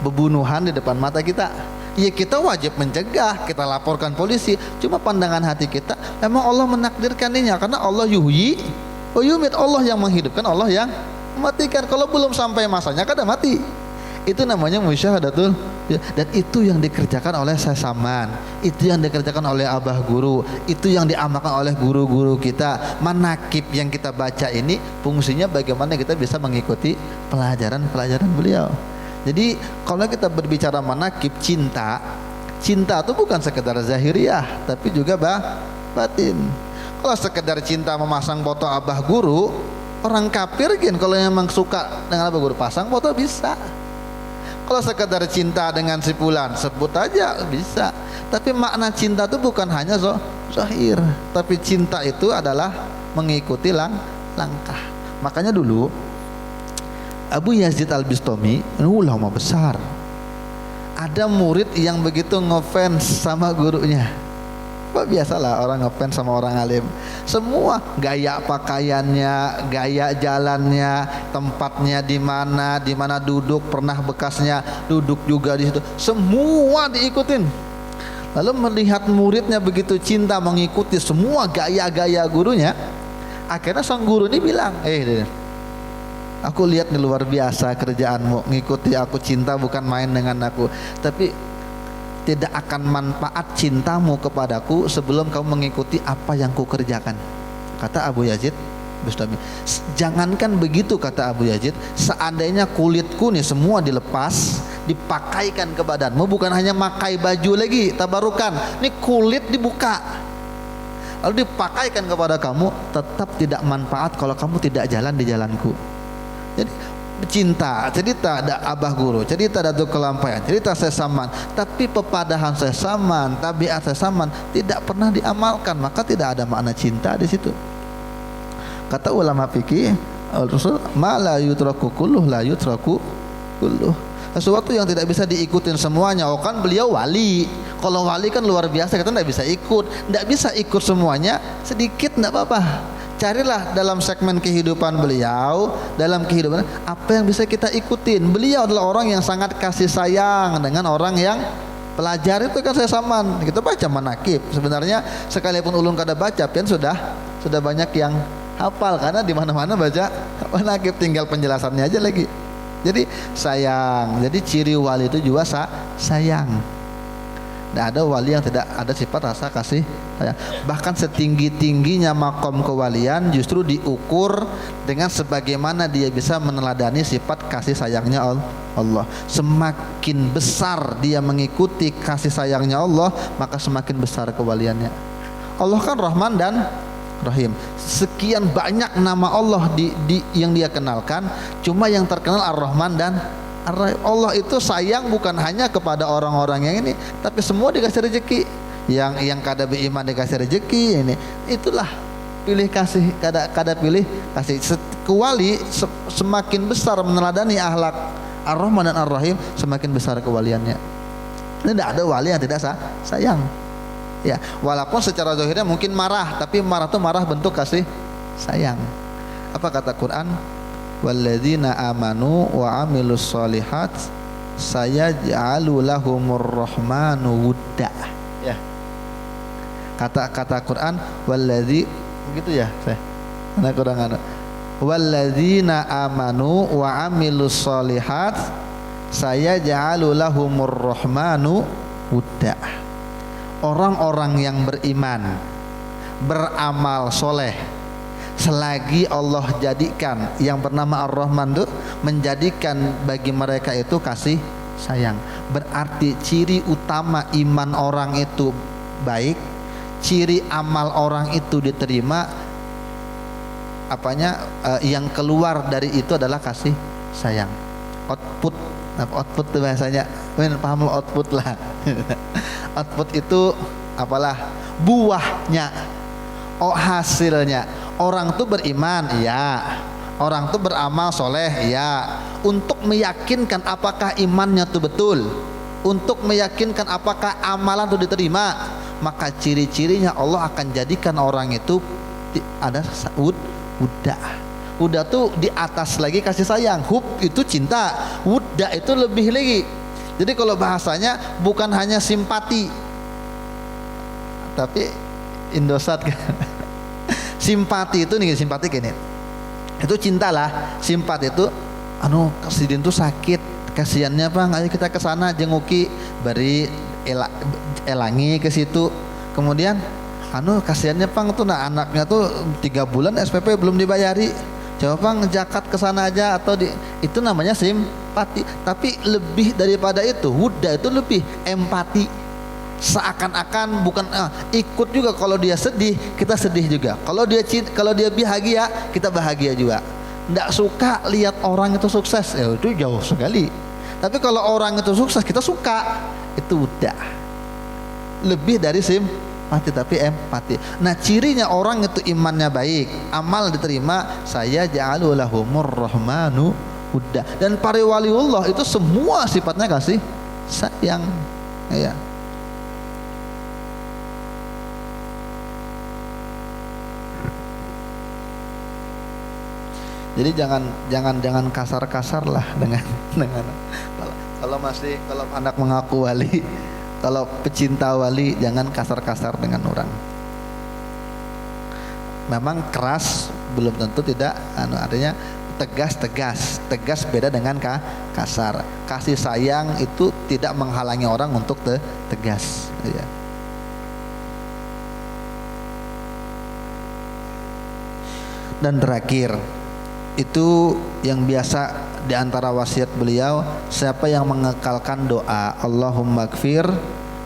pembunuhan di depan mata kita, ya kita wajib mencegah, kita laporkan polisi. Cuma pandangan hati kita, memang Allah menakdirkannya, karena Allah yuhyi wa yumit, Allah yang menghidupkan, Allah yang mematikan. Kalau belum sampai masanya kada mati. Itu namanya musyahadatul, dan itu yang dikerjakan oleh sesaman, itu yang dikerjakan oleh Abah Guru, itu yang diamalkan oleh guru-guru kita. Manakib yang kita baca ini fungsinya bagaimana kita bisa mengikuti pelajaran-pelajaran beliau. Jadi kalau kita berbicara manakib cinta itu bukan sekedar zahiriah, tapi juga batin. Kalau sekedar cinta memasang foto Abah Guru, orang kafir kan kalau memang suka dengan Abah Guru pasang foto bisa. Kalau sekedar cinta dengan si fulan, sebut aja bisa. Tapi makna cinta itu bukan hanya zahir, tapi cinta itu adalah mengikuti langkah. Makanya dulu Abu Yazid Al-Bistami ini ulama besar. Ada murid yang begitu ngefans sama gurunya. Biasalah orang ngefans sama orang alim. Semua gaya pakaiannya, gaya jalannya, tempatnya di mana duduk, pernah bekasnya duduk juga di situ. Semua diikutin. Lalu melihat muridnya begitu cinta mengikuti semua gaya-gaya gurunya, akhirnya sang guru ini bilang, aku lihat nih luar biasa kerjaanmu, ngikuti aku, cinta bukan main dengan aku. Tapi tidak akan manfaat cintamu kepadaku sebelum kamu mengikuti apa yang ku kerjakan, kata Abu Yazid Bustami. Jangankan begitu, kata Abu Yazid, seandainya kulitku nih semua dilepas, dipakaikan ke badanmu, bukan hanya makai baju lagi tabarukan, ini kulit dibuka lalu dipakaikan kepada kamu, tetap tidak manfaat kalau kamu tidak jalan di jalanku. Jadi cinta, cerita ada Abah Guru, cerita Datuk Kelampaian, cerita sesaman, tapi pepadahan sesaman, tabiat sesaman tidak pernah diamalkan, maka tidak ada makna cinta di situ. Kata ulama fikih, Rasul, ma la yutraku kulluh la yutraku kulluh. Sesuatu yang tidak bisa diikutin semuanya. Oh kan beliau wali. Kalau wali kan luar biasa, kita tidak bisa ikut. Tidak bisa ikut semuanya, sedikit tidak apa-apa. Carilah dalam segmen kehidupan beliau, dalam kehidupan apa yang bisa kita ikutin. Beliau adalah orang yang sangat kasih sayang dengan orang yang pelajar, itu kan sesaman. Kita baca manakib. Sebenarnya sekalipun ulun kada baca, pian sudah banyak yang hafal karena di mana-mana baca manakib, tinggal penjelasannya aja lagi. Jadi sayang. Jadi ciri wali itu juga sayang. Tidak ada wali yang tidak ada sifat rasa kasih sayang. Bahkan setinggi-tingginya makom kewalian justru diukur dengan sebagaimana dia bisa meneladani sifat kasih sayangnya Allah. Semakin besar dia mengikuti kasih sayangnya Allah, maka semakin besar kewaliannya. Allah kan Rahman dan Rahim. Sekian banyak nama Allah yang dia kenalkan, cuma yang terkenal Ar-Rahman dan Allah itu sayang bukan hanya kepada orang-orang yang ini, tapi semua dikasih rezeki. Yang kada beriman dikasih rezeki ini. Itulah pilih kasih, kada pilih kasih. Kewali semakin besar meneladani akhlak Ar-Rahman dan Ar-Rahim, semakin besar kewaliannya. Tidak ada wali yang tidak sayang. Ya, walaupun secara zahirnya mungkin marah, tapi marah itu marah bentuk kasih sayang. Apa kata Quran? Walladzina amanu wa amilus solihat sayaj'alu lahumur rahmanu wudda. Ya. Kata Quran walladzi begitu ya, saya. Ana kurang anu. Walladzina amanu wa amilus solihat sayaj'alu lahumur rahmanu wudda. Orang-orang yang beriman, beramal soleh, selagi Allah jadikan yang bernama Ar-Rahman itu menjadikan bagi mereka itu kasih sayang. Berarti ciri utama iman orang itu baik, ciri amal orang itu diterima, yang keluar dari itu adalah kasih sayang. Output itu bahasanya, paham lo output lah. Output itu apalah buahnya, hasilnya. Orang tuh beriman, ya. Orang tuh beramal soleh, ya. Untuk meyakinkan apakah imannya tuh betul, untuk meyakinkan apakah amalan itu diterima, maka ciri-cirinya Allah akan jadikan orang itu ada wudda. Wudda tuh di atas lagi kasih sayang. Hub itu cinta, wudda itu lebih lagi. Jadi kalau bahasanya bukan hanya simpati, tapi Indosat kan. Simpati itu nih, simpati gini. Itu cinta lah. Simpati itu kesidin tuh sakit, kasihannya Bang, ayo kita ke sana jenguki, beri elangi ke situ. Kemudian kasihannya Bang tuh anaknya tuh 3 bulan SPP belum dibayari. Coba Bang zakat ke sana aja atau itu namanya simpati. Tapi lebih daripada itu, wudda itu lebih empati. Seakan-akan bukan ikut juga, kalau dia sedih kita sedih juga, kalau dia bahagia kita bahagia juga. Nggak suka lihat orang itu sukses, ya itu jauh sekali. Tapi kalau orang itu sukses kita suka, itu udah lebih dari simpati tapi empati. Nah cirinya orang itu imannya baik, amal diterima, saya ja'alu lahumur rahmanu udah. Dan para waliullah itu semua sifatnya kasih sayang, ya. Jadi jangan kasar-kasar lah dengan kalau anak mengaku wali, kalau pecinta wali jangan kasar-kasar dengan orang. Memang keras belum tentu tidak artinya tegas beda dengan kasar. Kasih sayang itu tidak menghalangi orang untuk tegas, ya. Dan terakhir itu yang biasa diantara wasiat beliau, siapa yang mengekalkan doa Allahumma gfir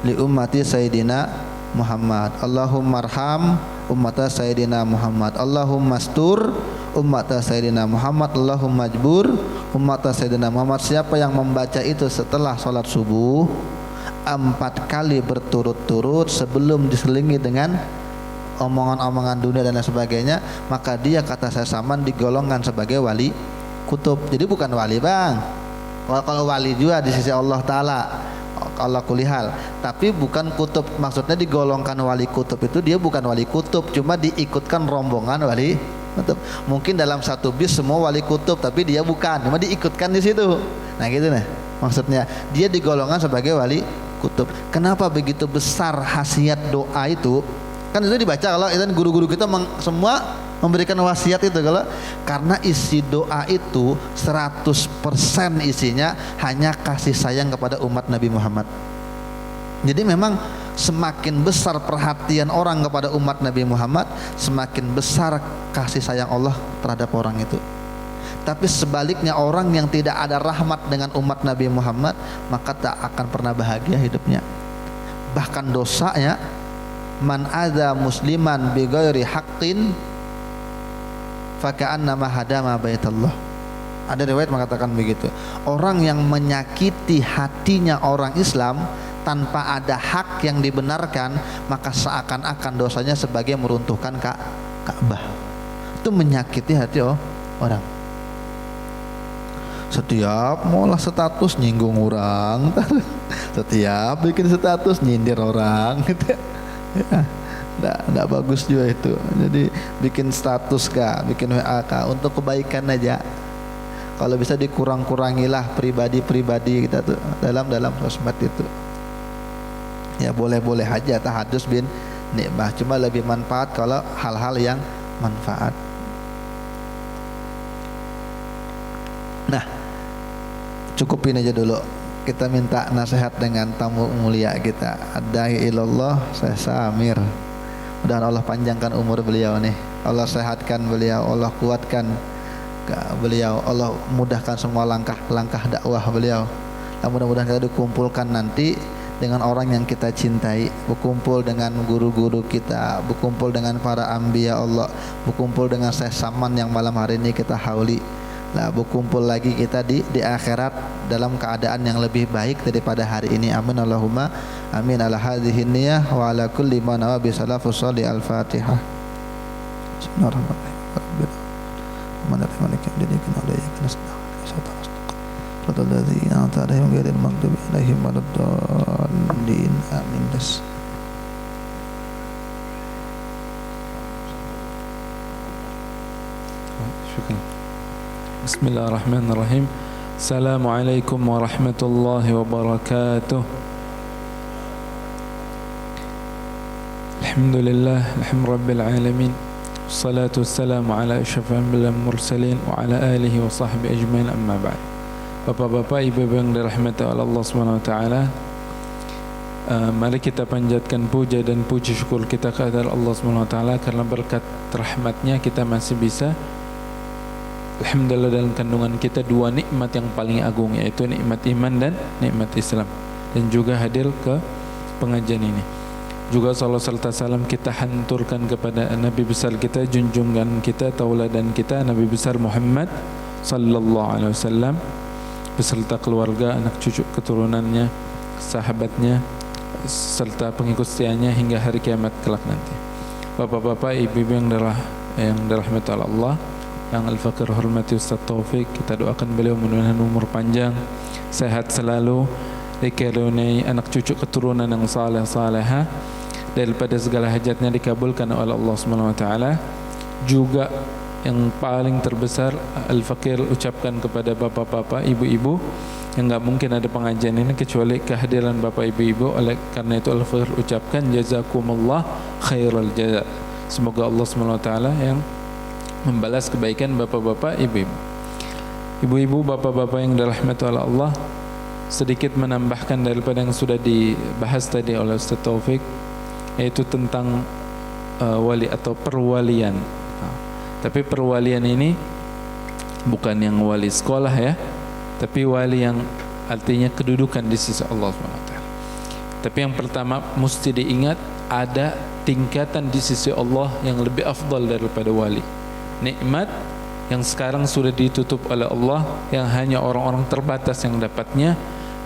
li ummati Sayyidina Muhammad, Allahumma arham ummata Sayyidina Muhammad, Allahumma astur ummata Sayyidina Muhammad, Allahumma jbur ummata Sayyidina Muhammad. Siapa yang membaca itu setelah sholat subuh 4 kali berturut-turut sebelum diselingi dengan omongan-omongan dunia dan lain sebagainya, maka dia kata saya Saman digolongkan sebagai wali kutub. Jadi bukan wali Bang, kalau wali juga di sisi Allah Ta'ala Allah kulihal, tapi bukan kutub. Maksudnya digolongkan wali kutub itu dia bukan wali kutub, cuma diikutkan rombongan wali kutub. Mungkin dalam satu bis semua wali kutub, tapi dia bukan, cuma diikutkan di situ. Nah gitu nah, maksudnya dia digolongkan sebagai wali kutub. Kenapa begitu besar khasiat doa itu? Kan itu dibaca kalau itu guru-guru kita semua memberikan wasiat itu kalau karena isi doa itu 100% isinya hanya kasih sayang kepada umat Nabi Muhammad. Jadi memang semakin besar perhatian orang kepada umat Nabi Muhammad, semakin besar kasih sayang Allah terhadap orang itu. Tapi sebaliknya orang yang tidak ada rahmat dengan umat Nabi Muhammad, maka tak akan pernah bahagia hidupnya. Bahkan dosanya, man adza musliman bi ghairi haqqin faka'annama hadama baitallah. Ada riwayat mengatakan begitu. Orang yang menyakiti hatinya orang Islam tanpa ada hak yang dibenarkan, maka seakan-akan dosanya sebagai meruntuhkan Ka'bah. Itu menyakiti hati orang. Setiap maulah status nyinggung orang, setiap bikin status nyindir orang, gitu ya. Nggak bagus juga itu. Jadi bikin status kah, bikin WA kah untuk kebaikan aja. Kalau bisa dikurang-kurangilah pribadi-pribadi kita tuh dalam sosmed itu. Ya boleh-boleh aja tahadus bin nikmah, cuma lebih manfaat kalau hal-hal yang manfaat. Nah, cukupin aja dulu. Kita minta nasihat dengan tamu mulia kita, Ad-Da'i Ilallah Syekh Samir. Mudah-mudahan Allah panjangkan umur beliau nih, Allah sehatkan beliau, Allah kuatkan beliau, Allah mudahkan semua langkah-langkah dakwah beliau. Dan mudah-mudahan kita dikumpulkan nanti dengan orang yang kita cintai, berkumpul dengan guru-guru kita, berkumpul dengan para anbiya Allah, berkumpul dengan Syekh Saman yang malam hari ini kita hauli. Nah, berkumpul lagi kita di akhirat dalam keadaan yang lebih baik daripada hari ini. Amin Allahumma amin. Ala hadhihi niyyah wa ala kulli ma nawa bi salafus sholih. Al-Fatihah. Bismillahirrahmanirrahim. Maliki yaumiddin. Iyyaka nasta'in. Shiratal ladzina an'amta 'alaihim ghairil maghdubi 'alaihim waladdallin. Amin. Syukran. Bismillahirrahmanirrahim. Assalamualaikum warahmatullahi wabarakatuh. Alhamdulillah, alhamdulillah alamin. Wassalatu wassalamu ala asyrafil anbiya'i wal mursalin wa ala alihi wa sahbihi ajmain, amma ba'd. Bapak-bapak, ibu-ibu yang dirahmati oleh Allah Subhanahu wa taala, mari kita panjatkan puja dan puji syukur kita kepada Allah Subhanahu wa taala karena berkat rahmatnya kita masih bisa, alhamdulillah, dalam kandungan kita dua nikmat yang paling agung, yaitu nikmat iman dan nikmat Islam, dan juga hadir ke pengajian ini. Juga salawat serta salam kita hanturkan kepada Nabi besar kita, junjungan kita, tauladan kita, Nabi besar Muhammad sallallahu alaihi wasallam, beserta keluarga, anak cucu keturunannya, sahabatnya, serta pengikut setianya hingga hari kiamat kelak nanti. Bapak-bapak, ibu-ibu yang dirahmati Allah, yang Al-Fakir hormati Ustaz Taufik, kita doakan beliau mudah-mudahan umur panjang, sehat selalu, dikaruniai anak cucu keturunan yang saleh-salehah, daripada segala hajatnya dikabulkan oleh Allah Subhanahu wa taala. Juga yang paling terbesar Al-Fakir ucapkan kepada bapak-bapak, ibu-ibu yang enggak mungkin ada pengajian ini kecuali kehadiran bapak ibu-ibu. Oleh karena itu Al-Fakir ucapkan jazakumullah khairal jaza. Semoga Allah Subhanahu wa taala yang membalas kebaikan bapak-bapak, ibu-ibu. Ibu-ibu, bapak-bapak yang dirahmati oleh Allah, sedikit menambahkan daripada yang sudah dibahas tadi oleh Ustaz Taufik, yaitu tentang wali atau perwalian. Tapi perwalian ini bukan yang wali sekolah ya, tapi wali yang artinya kedudukan di sisi Allah SWT. Tapi yang pertama mesti diingat, ada tingkatan di sisi Allah yang lebih afdal daripada wali. Nikmat yang sekarang sudah ditutup oleh Allah, yang hanya orang-orang terbatas yang dapatnya,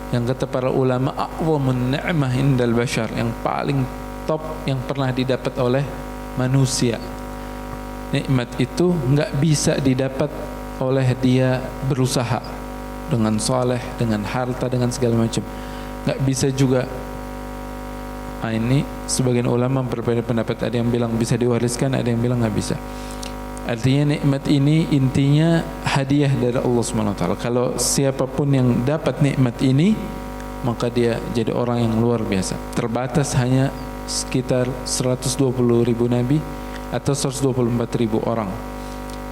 yang kata para ulama a'zamun ni'mah indal bashar, yang paling top yang pernah didapat oleh manusia. Nikmat itu enggak bisa didapat oleh dia berusaha dengan saleh, dengan harta, dengan segala macam. Enggak bisa juga. Nah, ini sebagian ulama berbeda pendapat, ada yang bilang bisa diwariskan, ada yang bilang enggak bisa. Artinya nikmat ini intinya hadiah dari Allah Subhanahu wa taala. Kalau siapapun yang dapat nikmat ini, maka dia jadi orang yang luar biasa. Terbatas hanya sekitar 120.000 nabi atau 124.000 orang,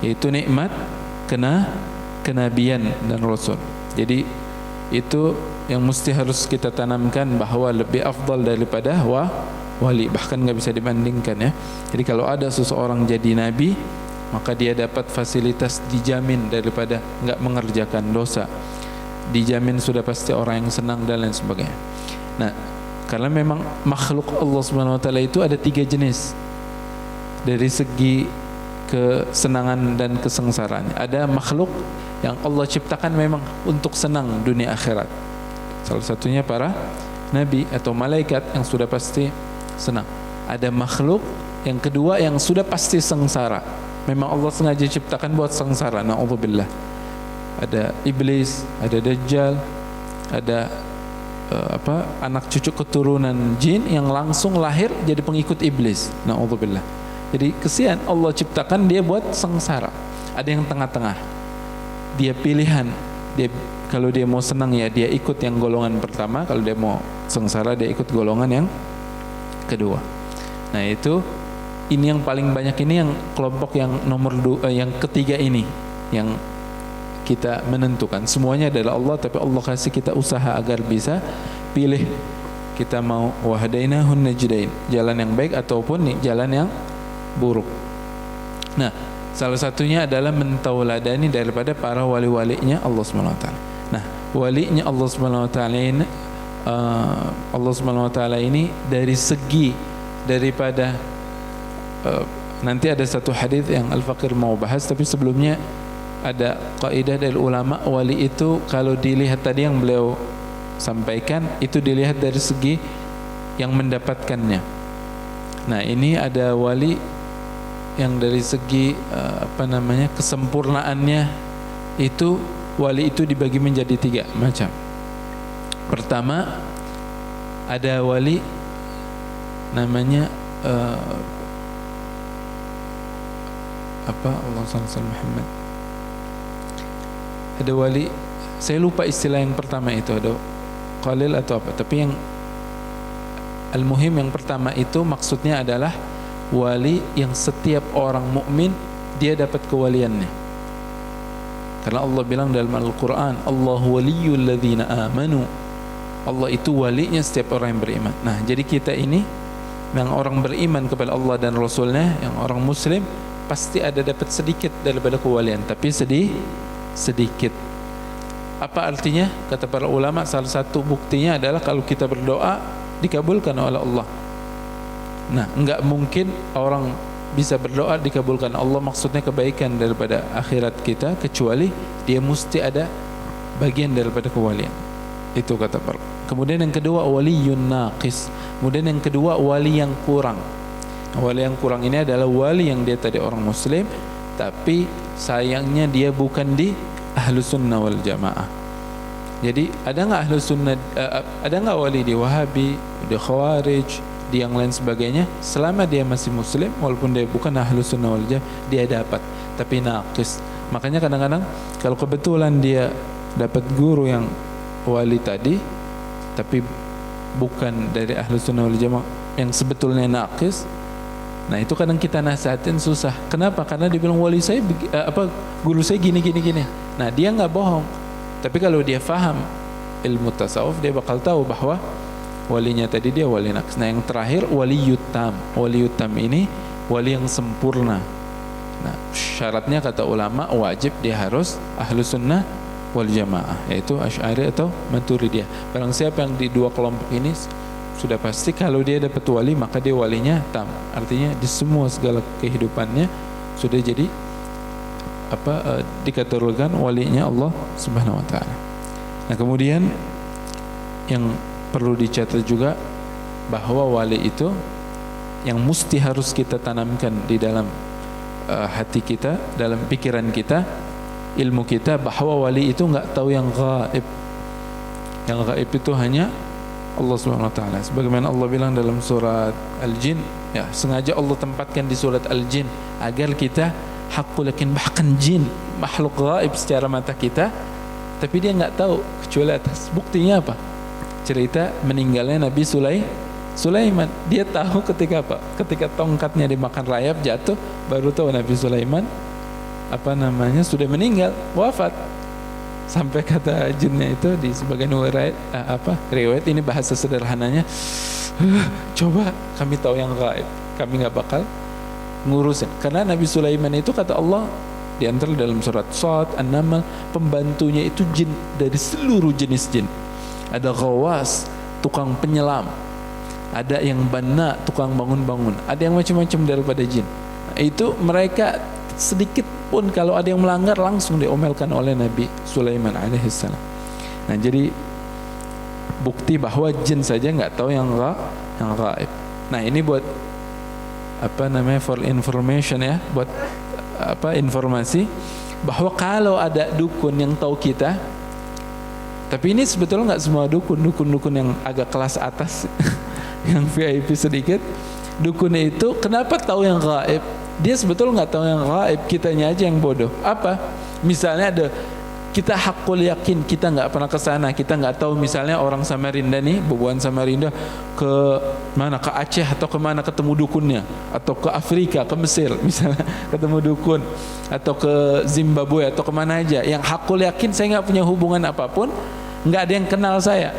yaitu nikmat kenabian dan rasul. Jadi itu yang mesti harus kita tanamkan, bahwa lebih afdal daripada wali, bahkan nggak bisa dibandingkan ya. Jadi kalau ada seseorang jadi nabi, maka dia dapat fasilitas dijamin daripada nggak mengerjakan dosa, dijamin sudah pasti orang yang senang dan lain sebagainya. Nah, karena memang makhluk Allah Subhanahu wa taala itu ada 3 jenis dari segi kesenangan dan kesengsaraan. Ada makhluk yang Allah ciptakan memang untuk senang dunia akhirat. Salah satunya para nabi atau malaikat yang sudah pasti senang. Ada makhluk Yang kedua yang sudah pasti sengsara. Memang Allah sengaja ciptakan buat sengsara. Na'udzubillah. Ada iblis, ada dajjal, ada anak cucu keturunan jin yang langsung lahir jadi pengikut iblis. Na'udzubillah. Jadi kesian Allah ciptakan dia buat sengsara. Ada yang tengah-tengah. Dia pilihan. Dia kalau dia mau senang ya dia ikut yang golongan pertama, kalau dia mau sengsara dia ikut golongan yang kedua. Nah, ini yang paling banyak, ini yang kelompok yang yang ketiga ini yang kita menentukan. Semuanya adalah Allah, tapi Allah kasih kita usaha agar bisa pilih. Kita mau wahdainahun najdain, jalan yang baik ataupun jalan yang buruk. Nah, salah satunya adalah mentauladani daripada para wali-walinya Allah Subhanahu wa taala. Nah, walinya Allah Subhanahu wa taala ini Allah Subhanahu wa taala ini dari segi daripada nanti ada satu hadis yang Al-Faqir mau bahas, tapi sebelumnya ada kaidah dari ulama, wali itu kalau dilihat tadi yang beliau sampaikan itu dilihat dari segi yang mendapatkannya. Nah, ini ada wali yang dari segi kesempurnaannya itu, wali itu dibagi menjadi 3 macam. Pertama, ada wali namanya Allah sallallahu Muhammad. Ada wali, saya lupa istilah yang pertama itu, ada qalil atau apa, tapi yang al-muhim yang pertama itu maksudnya adalah wali yang setiap orang mukmin dia dapat kewaliannya. Karena Allah bilang dalam Al-Quran, Allahu waliyul ladzina amanu. Allah itu walinya setiap orang yang beriman. Nah, jadi kita ini yang orang beriman kepada Allah dan Rasulnya, yang orang muslim, pasti ada dapat sedikit daripada kewalian, tapi sedikit. Apa artinya? Kata para ulama, salah satu buktinya adalah kalau kita berdoa dikabulkan oleh Allah. Nah, enggak mungkin orang bisa berdoa dikabulkan Allah, maksudnya kebaikan daripada akhirat kita, kecuali dia mesti ada bagian daripada kewalian. Itu kata para. Kemudian yang kedua, waliyun naqis. Kemudian yang kedua, wali yang kurang. Wali yang kurang ini adalah wali yang dia tadi orang muslim, tapi sayangnya dia bukan di Ahlus Sunnah wal Jamaah. Jadi ada nggak Ahlus Sunnah, ada nggak wali di Wahabi, di Khawarij, di yang lain sebagainya? Selama dia masih muslim, walaupun dia bukan Ahlus Sunnah wal Jamaah, dia dapat, tapi naqis. Makanya kadang-kadang kalau kebetulan dia dapat guru yang wali tadi, tapi bukan dari Ahlus Sunnah wal Jamaah, yang sebetulnya naqis, nah itu kadang kita nasihatin susah. Kenapa? Karena dia bilang wali saya guru saya gini. Nah, dia nggak bohong. Tapi kalau dia faham ilmu tasawuf, dia bakal tahu bahwa walinya tadi dia wali naqis. Nah, yang terakhir waliyut tam. Waliyut tam ini wali yang sempurna. Nah, syaratnya kata ulama wajib dia harus Ahlus Sunnah wal Jamaah, yaitu Asy'ari atau Maturidiyah. Barang siapa yang di dua kelompok ini sudah pasti kalau dia dapat wali maka dia walinya tam. Artinya di semua segala kehidupannya sudah jadi dikategorikan walinya Allah Subhanahu wa taala. Nah, kemudian yang perlu dicatat juga bahwa wali itu yang mesti harus kita tanamkan di dalam hati kita, dalam pikiran kita, ilmu kita, bahwa wali itu enggak tahu yang gaib. Yang gaib itu hanya Allah Subhanahu wa taala. Sebagaimana Allah bilang dalam surat Al-Jin, ya, sengaja Allah tempatkan di surat Al-Jin agar kita haqqul yakin, bahkan jin makhluk gaib secara mata kita, tapi dia enggak tahu kecuali atas buktinya apa? Cerita meninggalnya Nabi Sulaiman. Dia tahu ketika apa? Ketika tongkatnya dimakan rayap jatuh, baru tahu Nabi Sulaiman sudah meninggal, wafat. Sampai kata jinnya itu di sebagian riwayat, ini bahasa sederhananya, coba kami tahu yang gaib, kami nggak bakal ngurusin. Karena Nabi Sulaiman itu kata Allah di antara dalam surat Shad, An-Naml, pembantunya itu jin dari seluruh jenis jin. Ada ghawas, tukang penyelam, ada yang banna, tukang bangun-bangun, ada yang macam-macam daripada jin. Nah, itu mereka sedikit pun kalau ada yang melanggar langsung diomelkan oleh Nabi Sulaiman alaihissalam. Nah, jadi bukti bahwa jin saja nggak tahu yang gaib. Nah, ini buat for information ya, buat informasi bahwa kalau ada dukun yang tahu kita, tapi ini sebetulnya nggak semua dukun yang agak kelas atas yang VIP sedikit, dukun itu kenapa tahu yang gaib? Dia sebetulnya nggak tahu yang gaib, kitanya aja yang bodoh. Apa? Misalnya ada kita hakul yakin, kita nggak pernah ke sana, kita nggak tahu misalnya orang Samarinda nih, bubuan Samarinda ke mana, ke Aceh atau ke mana ketemu dukunnya, atau ke Afrika, ke Mesir misalnya ketemu dukun, atau ke Zimbabwe atau kemana aja. Yang hakul yakin saya nggak punya hubungan apapun, nggak ada yang kenal saya.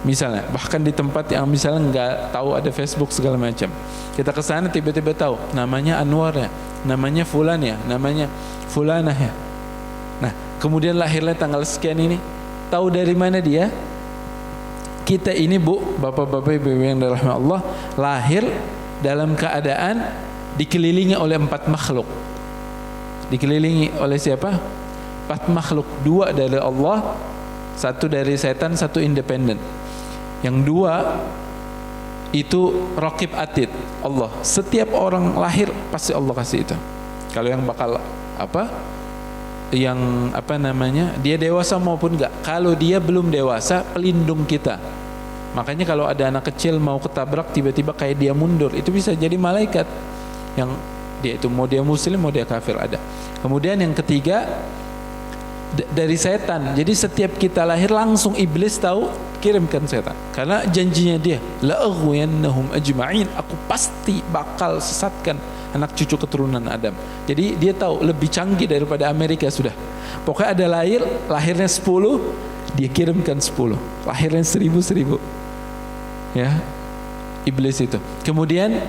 Misalnya bahkan di tempat yang misalnya nggak tahu ada Facebook segala macam, kita ke sana tiba-tiba tahu namanya Anwar ya, namanya Fulan ya, namanya Fulanah ya. Nah, kemudian lahirnya tanggal sekian ini, tahu dari mana dia? Kita ini Bu, bapak-bapak ibu yang dirahmati Allah, lahir dalam keadaan dikelilingi oleh 4 makhluk. Dikelilingi oleh siapa? 4 makhluk, 2 dari Allah, 1 dari setan, 1 independen. Yang 2 itu raqib atid, Allah. Setiap orang lahir pasti Allah kasih itu. Kalau yang bakal dia dewasa maupun enggak, kalau dia belum dewasa, pelindung kita. Makanya kalau ada anak kecil mau ketabrak tiba-tiba kayak dia mundur, itu bisa jadi malaikat yang dia itu, mau dia muslim mau dia kafir ada. Kemudian yang ketiga dari setan. Jadi setiap kita lahir langsung iblis tahu kirimkan setan, karena janjinya dia, la aghwiyannahum ajma'in, aku pasti bakal sesatkan anak cucu keturunan Adam. Jadi dia tahu lebih canggih daripada Amerika sudah. Pokoknya ada lahirnya 10, dia kirimkan 10. Lahirnya 1000. Ya, iblis itu. Kemudian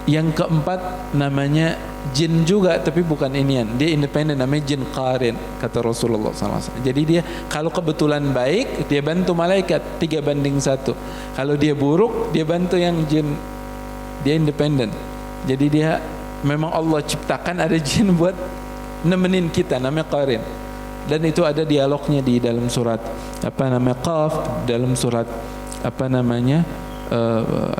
yang keempat namanya jin juga, tapi bukan inian. Dia independen, namanya jin qarin, kata Rasulullah SAW. Jadi dia kalau kebetulan baik, dia bantu malaikat 3:1. Kalau dia buruk, dia bantu yang jin. Dia independen. Jadi dia memang Allah ciptakan ada jin buat nemenin kita, namanya qarin. Dan itu ada dialognya di dalam surat Qaf, dalam surat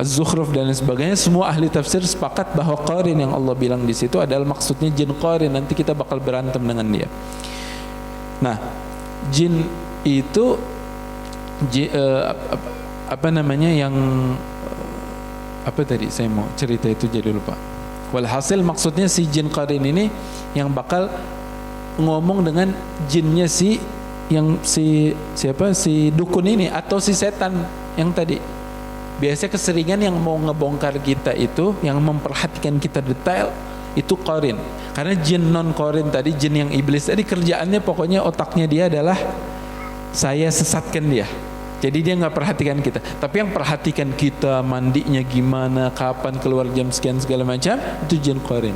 Az-Zukhruf dan sebagainya. Semua ahli tafsir sepakat bahwa qarin yang Allah bilang di situ adalah maksudnya jin qarin, nanti kita bakal berantem dengan dia. Nah, jin itu yang apa tadi saya mau cerita itu jadi lupa. Walhasil maksudnya si jin qarin ini yang bakal ngomong dengan jinnya si dukun ini atau si setan yang tadi. Biasanya keseringan yang mau ngebongkar kita itu, yang memperhatikan kita detail, itu qarin. Karena jin non qarin tadi, jin yang iblis tadi kerjaannya pokoknya otaknya dia adalah saya sesatkan dia. Jadi dia nggak perhatikan kita, tapi yang perhatikan kita mandinya gimana, kapan keluar jam sekian segala macam, itu jin qarin.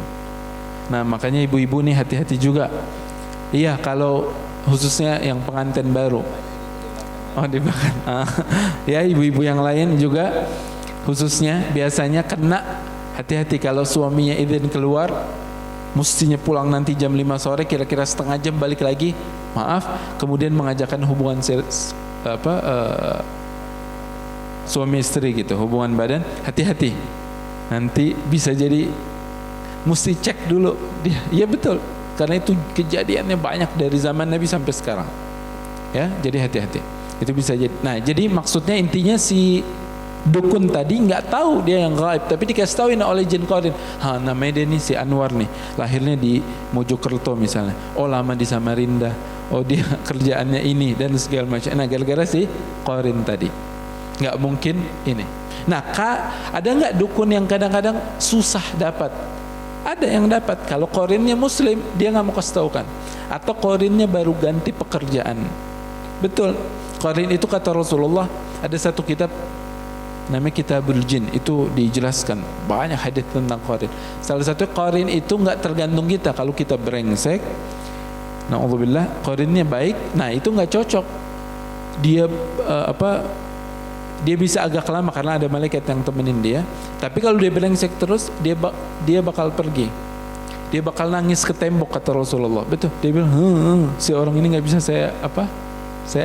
Nah makanya ibu-ibu nih hati-hati juga. Iya, kalau khususnya yang pengantin baru. Oh dimakan. Ya ibu-ibu yang lain juga khususnya biasanya kena, hati-hati kalau suaminya izin keluar, mestinya pulang nanti jam 5 sore, kira-kira setengah jam balik lagi, maaf, kemudian mengajakkan hubungan suami istri gitu, hubungan badan, hati-hati. Nanti bisa jadi mesti cek dulu dia. Iya betul, karena itu kejadiannya banyak dari zaman Nabi sampai sekarang. Ya, jadi hati-hati. Itu bisa jadi. Nah, jadi maksudnya intinya si dukun tadi nggak tahu dia yang gaib, tapi dikasih tahuin oleh jin qarin. Namanya dia nih si Anwar nih, lahirnya di Mojokerto misalnya. Oh lama di Samarinda. Oh dia kerjaannya ini dan segala macam. Nah gara-gara si qarin tadi. Nggak mungkin ini. Nah ada nggak dukun yang kadang-kadang susah dapat? Ada yang dapat. Kalau qarinnya muslim, dia nggak mau kasih tahu kan. Atau qarinnya baru ganti pekerjaan. Betul. Qarin itu kata Rasulullah, ada satu kitab namanya Kitabul Jin, itu dijelaskan banyak hadis tentang qarin. Salah satu qarin itu nggak tergantung kita. Kalau kita brengsek, na'udzubillah, qarinnya baik, nah itu nggak cocok. Dia dia bisa agak lama karena ada malaikat yang temenin dia. Tapi kalau dia brengsek terus, dia bakal pergi. Dia bakal nangis ke tembok kata Rasulullah. Betul. Dia bilang, si orang ini nggak bisa saya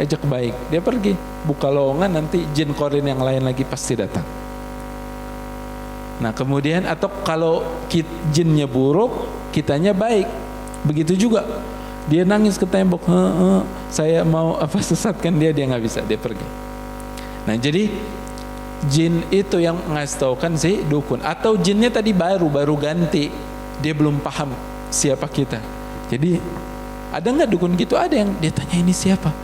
ajak baik. Dia pergi, buka lowongan, nanti jin qarin yang lain lagi pasti datang. Nah kemudian atau kalau jinnya buruk, kitanya baik, begitu juga. Dia nangis ke tembok, saya mau sesatkan dia nggak bisa, dia pergi. Nah jadi jin itu yang ngasih tahu kan si dukun, atau jinnya tadi baru ganti, dia belum paham siapa kita. Jadi ada nggak dukun gitu? Ada yang dia tanya ini siapa,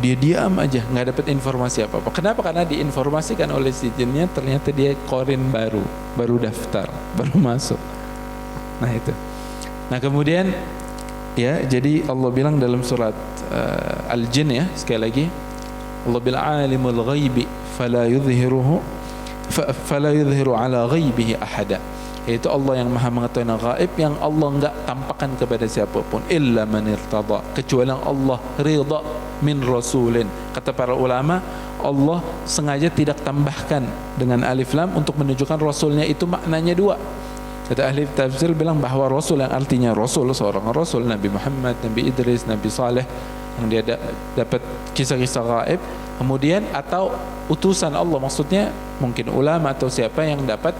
dia diam aja, nggak dapat informasi apa-apa. Kenapa? Karena diinformasikan oleh si jinnya ternyata dia korin baru daftar, baru masuk. Nah itu. Nah kemudian ya, jadi Allah bilang dalam surat Al-Jin ya, sekali lagi Allah bilang alimul ghaibi fala yudhiru ala ghaibihi ahada, yaitu Allah yang maha mengetahui yang gaib, yang Allah enggak tampakkan kepada siapapun, illa man irtada, kecuali yang Allah ridha min rasulin. Kata para ulama, Allah sengaja tidak tambahkan dengan alif lam untuk menunjukkan rasulnya itu maknanya dua. Kata ahli tafsir bilang bahwa rasul yang artinya rasul, seorang rasul, Nabi Muhammad, Nabi Idris, Nabi Saleh, yang dia dapat kisah-kisah gaib, kemudian atau utusan Allah, maksudnya mungkin ulama atau siapa yang dapat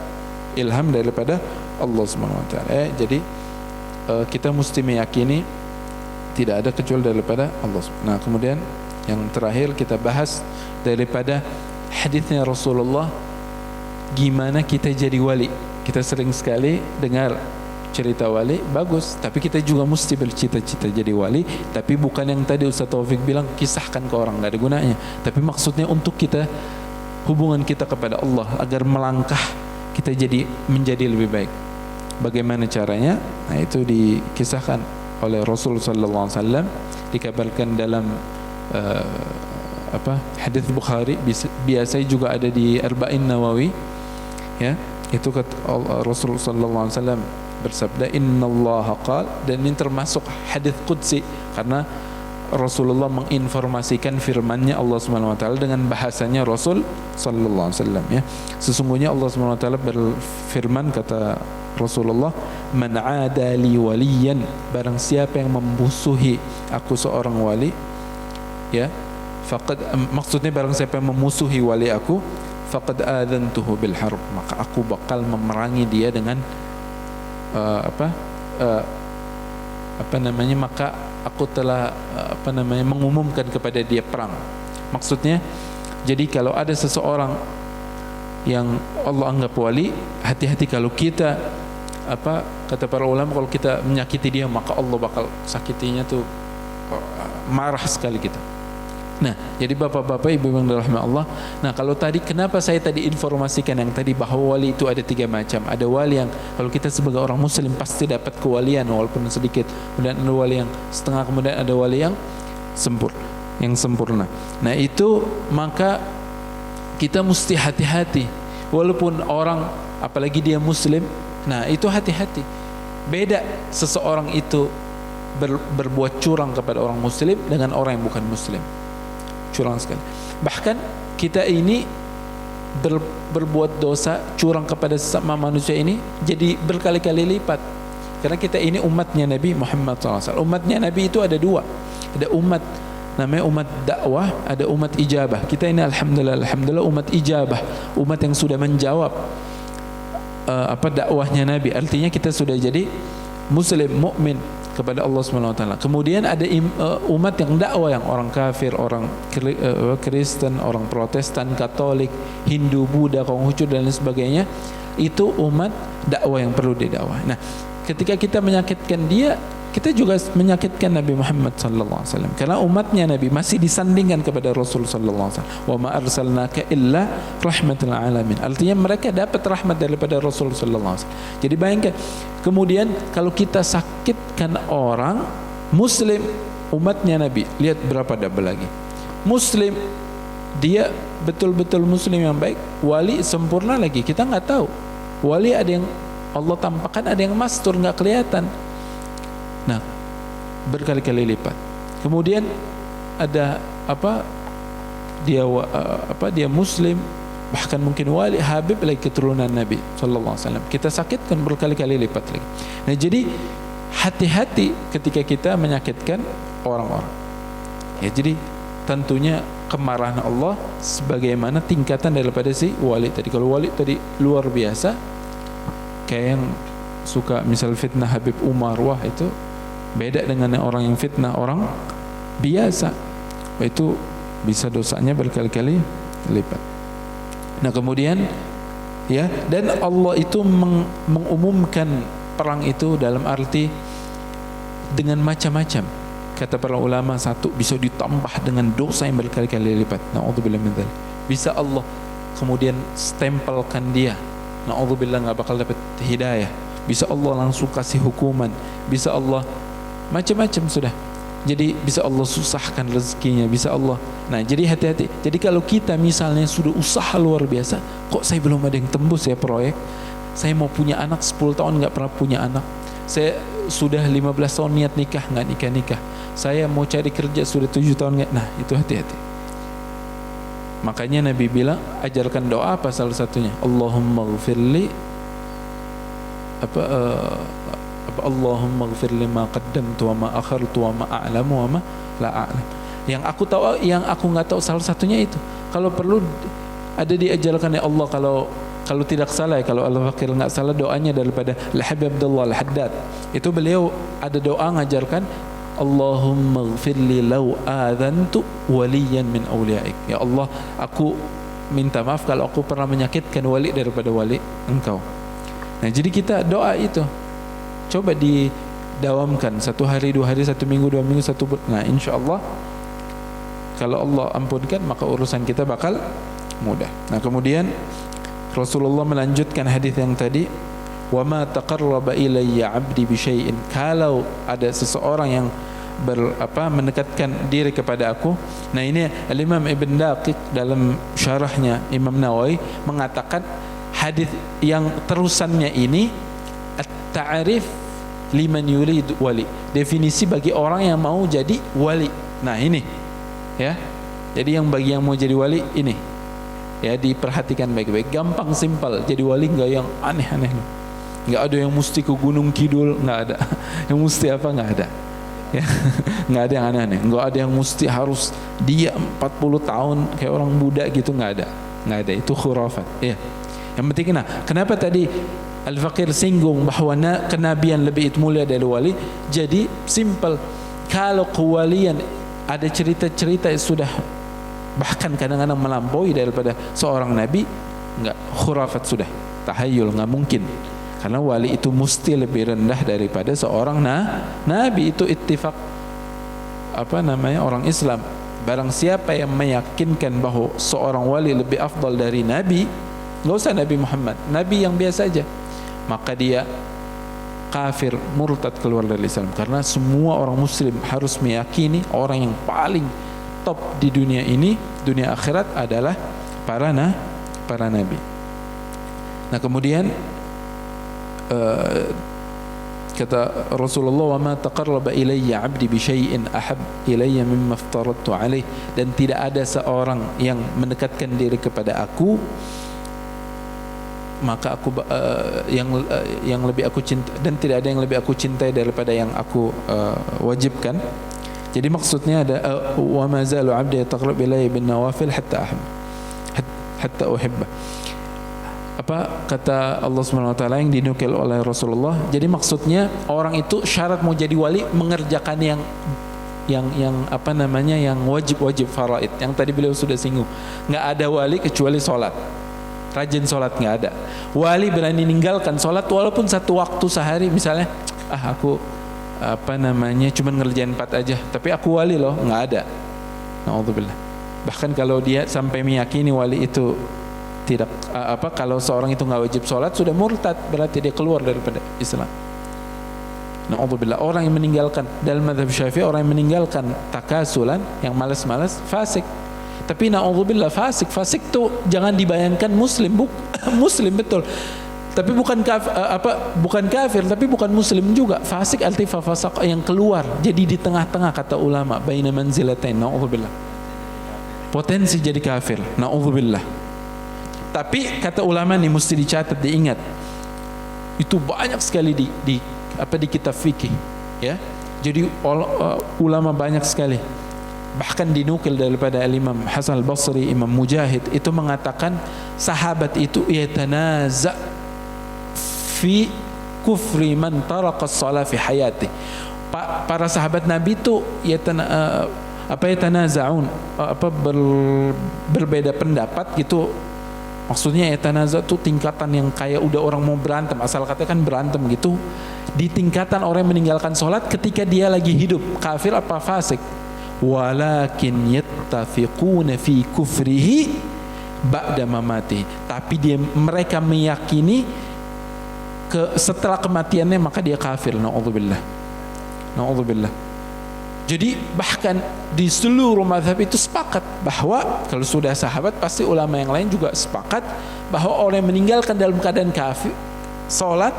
ilham daripada Allah SWT. Jadi kita mesti meyakini tidak ada kecuali daripada Allah. Nah kemudian yang terakhir kita bahas daripada hadisnya Rasulullah, gimana kita jadi wali. Kita sering sekali dengar cerita wali, bagus, tapi kita juga mesti bercita-cita jadi wali, tapi bukan yang tadi Ustaz Taufik bilang kisahkan ke orang, gak ada gunanya, tapi maksudnya untuk kita, hubungan kita kepada Allah agar melangkah kita menjadi lebih baik. Bagaimana caranya? Nah itu dikisahkan oleh Rasul sallallahu alaihi wasallam, dikabarkan dalam hadis Bukhari, biasa juga ada di Arba'in Nawawi ya. Itu kata Rasul sallallahu alaihi wasallam bersabda, innallaha qala, dan ini termasuk hadis qudsi karena Rasulullah menginformasikan firman-Nya Allah Subhanahu wa taala dengan bahasanya Rasul sallallahu alaihi wasallam ya. Sesungguhnya Allah Subhanahu wa taala berfirman, kata Rasulullah, man 'ada li waliyan, barang siapa yang memusuhi aku seorang wali ya, faqad, maksudnya barang siapa yang memusuhi wali aku, faqad adzantuhu bil harb, maka aku bakal memerangi dia dengan maka aku telah mengumumkan kepada dia perang. Maksudnya, jadi kalau ada seseorang yang Allah anggap wali, hati-hati kalau kita kata para ulama, kalau kita menyakiti dia, maka Allah bakal sakitinya tuh, marah sekali kita. Nah, jadi bapak-bapak, ibu yang dirahmati Allah. Nah, kalau tadi, kenapa saya tadi informasikan yang tadi bahwa wali itu ada 3 macam. Ada wali yang kalau kita sebagai orang muslim pasti dapat kewalian walaupun sedikit. Kemudian ada wali yang setengah, kemudian ada wali yang sempurna. Nah, itu maka kita mesti hati-hati. Walaupun orang, apalagi dia muslim, nah itu hati-hati. Beda seseorang itu berbuat curang kepada orang muslim dengan orang yang bukan muslim. Curang sekali. Bahkan kita ini berbuat dosa curang kepada sesama manusia ini jadi berkali-kali lipat, karena kita ini umatnya Nabi Muhammad SAW. Umatnya Nabi itu ada 2, ada umat namanya umat dakwah, ada umat ijabah. Kita ini alhamdulillah umat ijabah, umat yang sudah menjawab dakwahnya Nabi. Artinya kita sudah jadi muslim, mukmin kepada Allah SWT. Kemudian ada umat yang dakwah, yang orang kafir, orang Kristen, orang Protestan, Katolik, Hindu, Buddha, Konghucu dan lain sebagainya. Itu umat dakwah yang perlu didakwah. Nah, ketika kita menyakitkan dia, kita juga menyakitkan Nabi Muhammad SAW, karena umatnya Nabi masih disandingkan kepada Rasul SAW. Wa ma arsalnaka illa rahmatul alamin. Artinya mereka dapat rahmat daripada Rasul SAW. Jadi bayangkan, kemudian kalau kita sakitkan orang muslim, umatnya Nabi, lihat berapa double lagi. Muslim, dia betul-betul muslim yang baik, wali sempurna lagi, kita nggak tahu. Wali ada yang Allah tampakkan, ada yang mastur nggak kelihatan. Nah, berkali-kali lipat. Kemudian ada dia muslim, bahkan mungkin wali, habib lagi, keturunan Nabi sallallahu alaihi wasallam. Kita sakitkan berkali-kali lipat lagi. Nah, jadi hati-hati ketika kita menyakitkan orang-orang. Ya, jadi tentunya kemarahan Allah sebagaimana tingkatan daripada si wali tadi. Kalau wali tadi luar biasa, kayak yang suka misal fitnah Habib Umar, wah itu beda dengan orang yang fitnah orang biasa, itu bisa dosanya berkali-kali lipat. Nah kemudian ya, dan Allah itu mengumumkan perang itu dalam arti dengan macam-macam. Kata para ulama, satu bisa ditambah dengan dosa yang berkali-kali lipat. Na'udzubillah min dzalik. Bisa Allah kemudian stempelkan dia, na'udzubillah nggak bakal dapat hidayah. Bisa Allah langsung kasih hukuman. Bisa Allah macam-macam sudah. Jadi bisa Allah susahkan rezekinya, bisa Allah. Nah jadi hati-hati. Jadi kalau kita misalnya sudah usaha luar biasa, kok saya belum ada yang tembus ya proyek. Saya mau punya anak 10 tahun nggak pernah punya anak. Saya sudah 15 tahun niat nikah, nggak nikah-nikah. Saya mau cari kerja sudah 7 tahun nggak. Nah itu hati-hati. Makanya Nabi bilang, ajarkan doa apa salah satunya? Allahumma ghfirli Allahumma ghfirli ma qaddamtu wa ma akhartu wa ma a'lamu wa ma la a'lam. Yang aku tahu, yang aku nggak tahu, salah satunya itu. Kalau perlu ada diajarkan ya Allah, kalau tidak salah ya, kalau Al-Fakir nggak salah doanya daripada Al-Habib Abdullah Al-Haddad, itu beliau ada doa ngajarkan Allahumma ghfirli law adhantu waliyan min awliyaik. Ya Allah, aku minta maaf kalau aku pernah menyakitkan wali daripada wali engkau. Nah jadi kita doa itu coba didawamkan 1 hari, 2 hari, 1 minggu, 2 minggu, 1 bulan. Nah insya Allah kalau Allah ampunkan maka urusan kita bakal mudah. Nah kemudian Rasulullah melanjutkan hadis yang tadi, wa ma taqarraba ilayya 'abdi bi syai'in. Kalau ada seseorang yang mendekatkan diri kepada aku. Nah ini Al-Imam Ibn Daqiq dalam syarahnya Imam Nawawi mengatakan hadis yang terusannya ini at-ta'rif liman yurid wali, definisi bagi orang yang mau jadi wali. Nah ini ya, jadi bagi yang mau jadi wali ini ya, diperhatikan baik-baik. Gampang, simpel. Jadi wali nggak yang aneh-aneh, nggak ada yang mesti ke Gunung Kidul, nggak ada yang mesti apa, nggak ada ya, nggak ada yang aneh-aneh, nggak ada yang mesti harus dia 40 tahun kayak orang Buddha gitu, nggak ada, itu khurafat ya. Yang penting kenapa tadi Al-Fakir singgung bahwa kenabian lebih mulia dari wali? Jadi simple, kalau kewalian ada cerita-cerita yang sudah bahkan kadang-kadang melampaui daripada seorang nabi, enggak, khurafat sudah, tahayul, enggak mungkin. Karena wali itu mesti lebih rendah daripada seorang nabi. Itu ittifaq orang Islam. Barang siapa yang meyakinkan bahwa seorang wali lebih afdal dari nabi, enggak usah Nabi Muhammad, nabi yang biasa aja, maka dia kafir, murtad, keluar dari Islam. Karena semua orang muslim harus meyakini orang yang paling top di dunia ini, dunia akhirat adalah para nabi. Nah kemudian kata Rasulullah, wa ma taqarraba ilayya 'abdi bi syai'in ahab ilayya mimma aftaradtu alaih. Dan tidak ada seorang yang mendekatkan diri kepada aku maka aku yang lebih aku cinta, dan tidak ada yang lebih aku cintai daripada yang aku wajibkan. Jadi maksudnya ada wa ma zalu 'abdi yataqarrab ilayya bin nawafil hatta uhibba. Apa kata Allah Subhanahu wa taala yang dinukil oleh Rasulullah. Jadi maksudnya orang itu syarat mau jadi wali mengerjakan yang wajib faraid yang tadi beliau sudah singgung. Enggak ada wali kecuali salat. Rajin salat enggak ada. Wali berani ninggalkan salat walaupun 1 waktu sehari, misalnya aku cuman ngerjain 4 aja, tapi aku wali loh, enggak ada. Na'udzubillah. Bahkan kalau dia sampai meyakini wali itu tidak kalau seorang itu enggak wajib salat, sudah murtad, berarti dia keluar daripada Islam. Na'udzubillah. Orang yang meninggalkan dalam mazhab Syafi'i, orang yang meninggalkan takasulan, yang malas-malas, fasik. Tapi na'udzubillah, fasik itu jangan dibayangkan muslim, muslim betul. Tapi bukan kafir, tapi bukan muslim juga. Fasik altifa fasaq, yang keluar. Jadi di tengah-tengah, kata ulama, baina manzilatain, na'udzubillah. Potensi jadi kafir, na'udzubillah. Tapi kata ulama ini mesti dicatat, diingat. Itu banyak sekali di kitab fikih, ya. Jadi ulama banyak sekali Bahkan dinukil daripada Imam Hasan al-Basri, Imam Mujahid itu mengatakan sahabat itu yatanaza fi kufri man taraka as-salah fi hayati. Para sahabat Nabi itu yatanaza'un, berbeda pendapat gitu. Maksudnya yatanaza itu tingkatan yang kayak udah orang mau berantem, asal katakan berantem gitu. Di tingkatan orang yang meninggalkan sholat ketika dia lagi hidup, kafir apa fasik. Walakin yattafiquna fi kufrihi ba'da mamati. Tapi mereka meyakini setelah kematiannya maka dia kafir. Na'udzubillah. Jadi bahkan di seluruh mazhab itu sepakat bahwa kalau sudah sahabat pasti ulama yang lain juga sepakat bahwa orang yang meninggalkan dalam keadaan kafir salat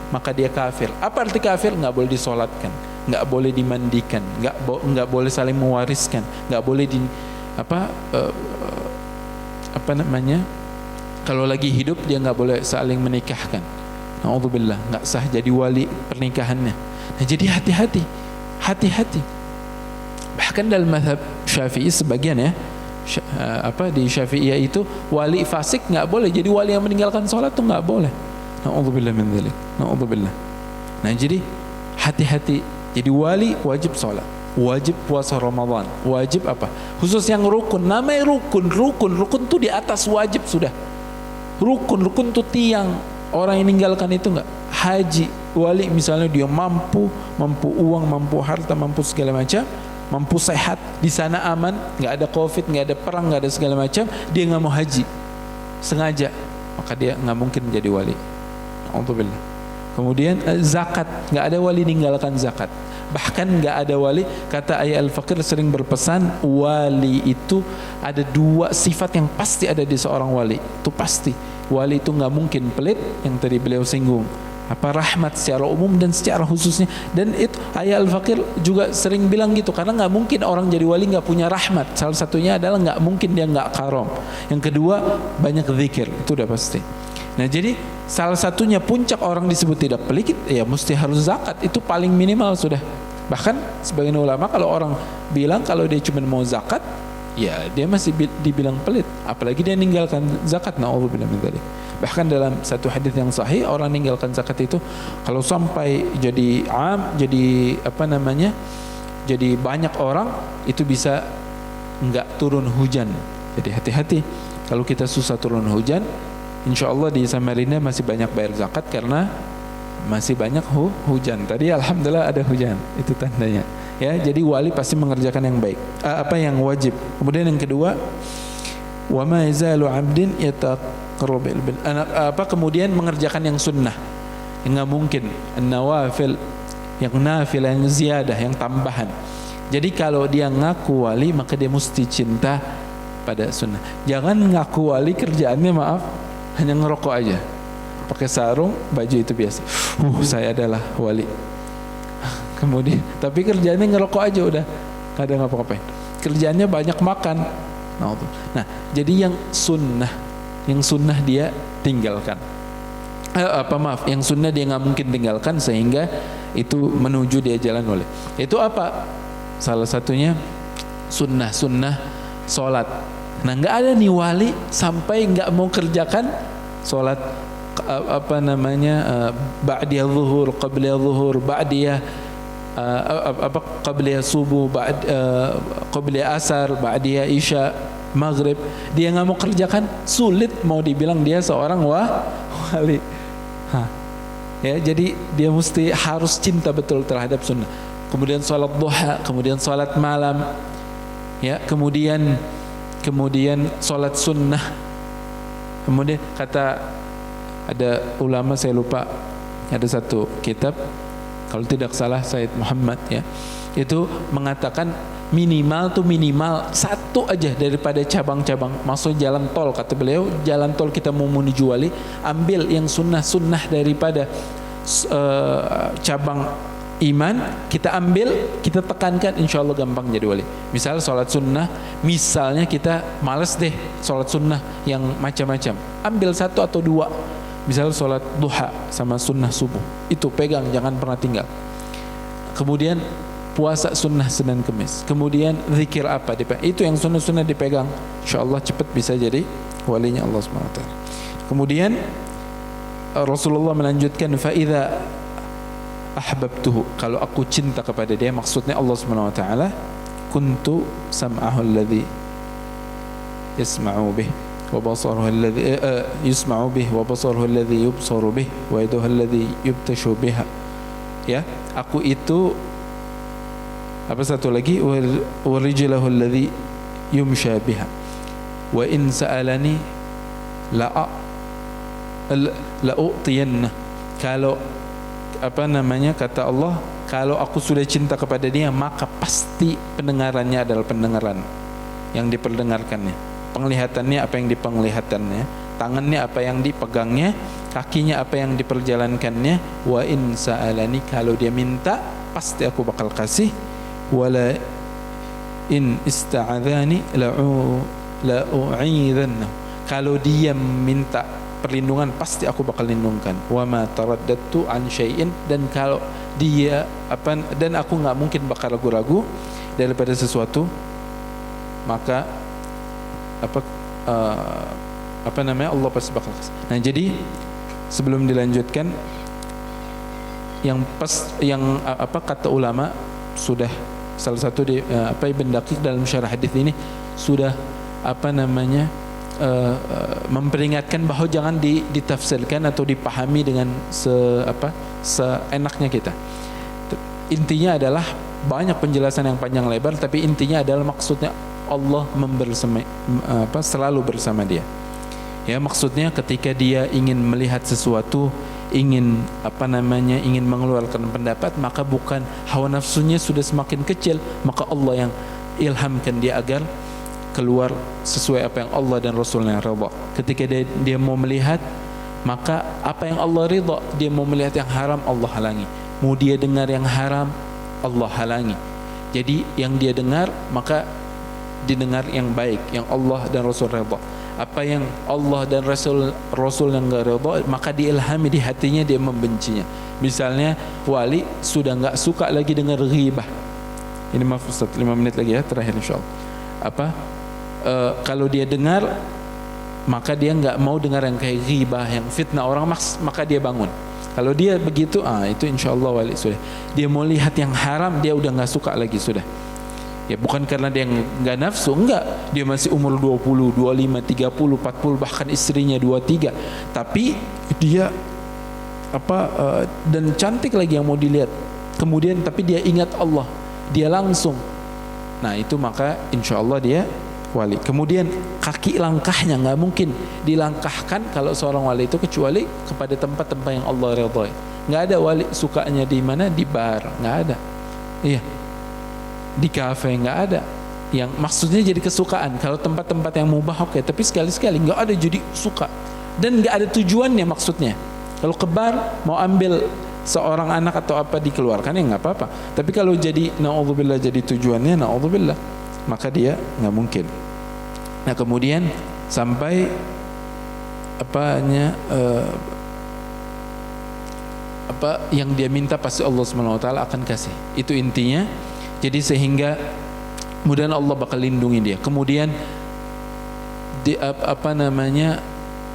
maka dia kafir. Apa arti kafir? Nggak boleh disolatkan, nggak boleh dimandikan, nggak boleh saling mewariskan, nggak boleh kalau lagi hidup dia nggak boleh saling menikahkan. Na'udzubillah, nggak sah jadi wali pernikahannya. Nah, jadi hati-hati. Bahkan dalam mazhab Syafi'i sebagian ya, di Syafi'iyah itu wali fasik nggak boleh, jadi wali yang meninggalkan sholat tuh nggak boleh. Na'udzubillah min dzalik. Na'udzubillah. Nah, jadi hati-hati. Jadi wali wajib sholat, wajib puasa Ramadan, wajib apa? Khusus yang rukun, namanya rukun tuh di atas wajib sudah. Rukun tuh tiang. Orang yang meninggalkan itu enggak. Haji, wali misalnya dia mampu uang, mampu harta, mampu segala macam, mampu sehat, di sana aman, enggak ada covid, enggak ada perang, enggak ada segala macam, dia enggak mau haji sengaja, maka dia enggak mungkin menjadi wali. Alhamdulillah. Kemudian zakat, enggak ada wali meninggalkan zakat. Bahkan enggak ada wali, kata Ayah Al-Fakir sering berpesan, wali itu ada 2 sifat yang pasti ada di seorang wali. Itu pasti. Wali itu nggak mungkin pelit, yang tadi beliau singgung, rahmat secara umum dan secara khususnya. Dan itu Ayah Al-Fakir juga sering bilang gitu, karena nggak mungkin orang jadi wali nggak punya rahmat. Salah satunya adalah nggak mungkin dia nggak karom. Yang kedua banyak zikir, itu udah pasti. Nah, jadi salah satunya puncak orang disebut tidak pelit ya mesti harus zakat, itu paling minimal sudah. Bahkan sebagian ulama kalau orang bilang kalau dia cuma mau zakat, ya dia masih dibilang pelit, apalagi dia meninggalkan zakat. Na'udzubillah min dzalik. Bahkan dalam satu hadis yang sahih, orang meninggalkan zakat itu kalau sampai jadi jadi banyak orang itu bisa enggak turun hujan. Jadi hati-hati kalau kita susah turun hujan. Insya Allah di Samarinda masih banyak bayar zakat karena masih banyak hujan. Tadi alhamdulillah ada hujan, itu tandanya. Ya, jadi wali pasti mengerjakan yang baik, yang wajib. Kemudian yang kedua, wa ma yazalu 'abdin yataqarrab bil kemudian mengerjakan yang sunnah. Yang enggak mungkin an-nawafil, yang nafil, yang ziyadah, yang tambahan. Jadi kalau dia ngaku wali maka dia mesti cinta pada sunnah. Jangan ngaku wali kerjaannya hanya ngerokok aja. Pakai sarung, baju itu biasa. Saya adalah wali. Kemudian tapi kerjaannya ngerokok aja udah, gak ada ngapa-ngapain. Kerjaannya banyak makan. Nah, jadi yang sunnah dia tinggalkan. Yang sunnah dia nggak mungkin tinggalkan sehingga itu menuju dia jalan wali. Itu apa? Salah satunya sunnah sholat. Nah, nggak ada nih wali sampai nggak mau kerjakan sholat ba'diyah zuhur, qabliyah zuhur, ba'diyah qabliyah subuh, qabliyah asar, ba'diyah isya, maghrib. Dia nggak mau kerjakan, sulit mau dibilang dia seorang wali. Ya, jadi dia mesti harus cinta betul terhadap sunnah. Kemudian sholat duha, kemudian sholat malam, ya, kemudian sholat sunnah. Kemudian kata ada ulama, saya lupa, ada satu kitab, kalau tidak salah Said Muhammad ya, itu mengatakan minimal satu aja daripada cabang-cabang. Maksud jalan tol, kata beliau, jalan tol kita mau menuju wali, ambil yang sunnah daripada cabang iman, kita ambil, kita tekankan, insya Allah gampang jadi wali. Misal sholat sunnah, misalnya kita males deh sholat sunnah yang macam-macam, ambil 1 atau 2. Misal sholat duha sama sunnah subuh, itu pegang, jangan pernah tinggal. Kemudian puasa sunnah Senin Kemis, kemudian zikir apa dipegang, itu yang sunnah-sunnah dipegang, insyaallah cepat bisa jadi walinya Allah Subhanahu wa taala. Kemudian Rasulullah melanjutkan, fa idza ahbabtuhu, kalau aku cinta kepada dia, maksudnya Allah Subhanahu wa taala, kuntu sam'ahu alladhi yasma'u bih wa basaruhu alladhi yasma'u bih wa basaruhu alladhi yubsaru bih wa yaduhu alladhi yubtashu biha. Ya, aku itu apa satu lagi, wa rijluhu alladhi yumsha biha wa in sa'alani la'utiyanna. Kalau apa namanya, kata Allah, kalau aku sudah cinta kepada dia, maka pasti pendengarannya adalah pendengaran yang diperdengarkannya, penglihatannya apa yang dipenglihatannya, tangannya apa yang dipegangnya, kakinya apa yang diperjalankannya. Wa in sa'alani, kalau dia minta pasti aku bakal kasih. Wala in ista'adzani la'u'idhannahu, kalau dia minta perlindungan pasti aku bakal lindungkan. Wa ma taraddadtu an syai'in, dan kalau dia dan aku nggak mungkin bakal ragu-ragu daripada sesuatu, maka Allah pasti bakal kasih. Nah, jadi sebelum dilanjutkan, yang kata ulama sudah, salah satu di Ibn Daqiq dalam syarah hadis ini sudah memperingatkan bahwa jangan ditafsirkan atau dipahami dengan seenaknya kita. Intinya adalah banyak penjelasan yang panjang lebar, tapi intinya adalah maksudnya Allah selalu bersama dia. Ya, maksudnya ketika dia ingin melihat sesuatu, ingin mengeluarkan pendapat, maka bukan hawa nafsunya sudah semakin kecil, maka Allah yang ilhamkan dia agar keluar sesuai apa yang Allah dan Rasulnya ridha. Ketika dia mau melihat, maka apa yang Allah ridha, dia mau melihat yang haram, Allah halangi. Mau dia dengar yang haram, Allah halangi. Jadi yang dia dengar, maka didengar yang baik, yang Allah dan Rasul ridha. Apa yang Allah dan Rasul yang enggak ridha, maka diilhami di hatinya, dia membencinya. Misalnya wali sudah enggak suka lagi dengar ghibah. Ini maaf Ustaz, 5 menit lagi ya, terakhir insyaallah. Kalau dia dengar, maka dia enggak mau dengar yang kayak ghibah, yang fitnah orang, maka dia bangun. Kalau dia begitu, itu insyaallah wali sudah. Dia mau lihat yang haram, dia udah enggak suka lagi sudah. Ya, bukan karena dia enggak nafsu, enggak. Dia masih umur 20, 25, 30, 40, bahkan istrinya 23. Tapi dia dan cantik lagi yang mau dilihat. Kemudian tapi dia ingat Allah, dia langsung. Nah, itu maka insyaallah dia wali. Kemudian kaki langkahnya nggak mungkin dilangkahkan kalau seorang wali itu kecuali kepada tempat-tempat yang Allah ridhai. Nggak ada wali sukanya di mana, di bar, nggak ada. Iya, di kafe nggak ada. Yang maksudnya jadi kesukaan. Kalau tempat-tempat yang mubah oke, tapi sekali-sekali nggak ada jadi suka dan nggak ada tujuannya maksudnya. Kalau ke bar mau ambil seorang anak atau apa dikeluarkan, ya nggak apa-apa. Tapi kalau jadi naudzubillah, jadi tujuannya naudzubillah, maka dia nggak mungkin. Nah, kemudian sampai yang dia minta pasti Allah SWT akan kasih. Itu intinya. Jadi sehingga kemudian Allah bakal lindungi dia. Kemudian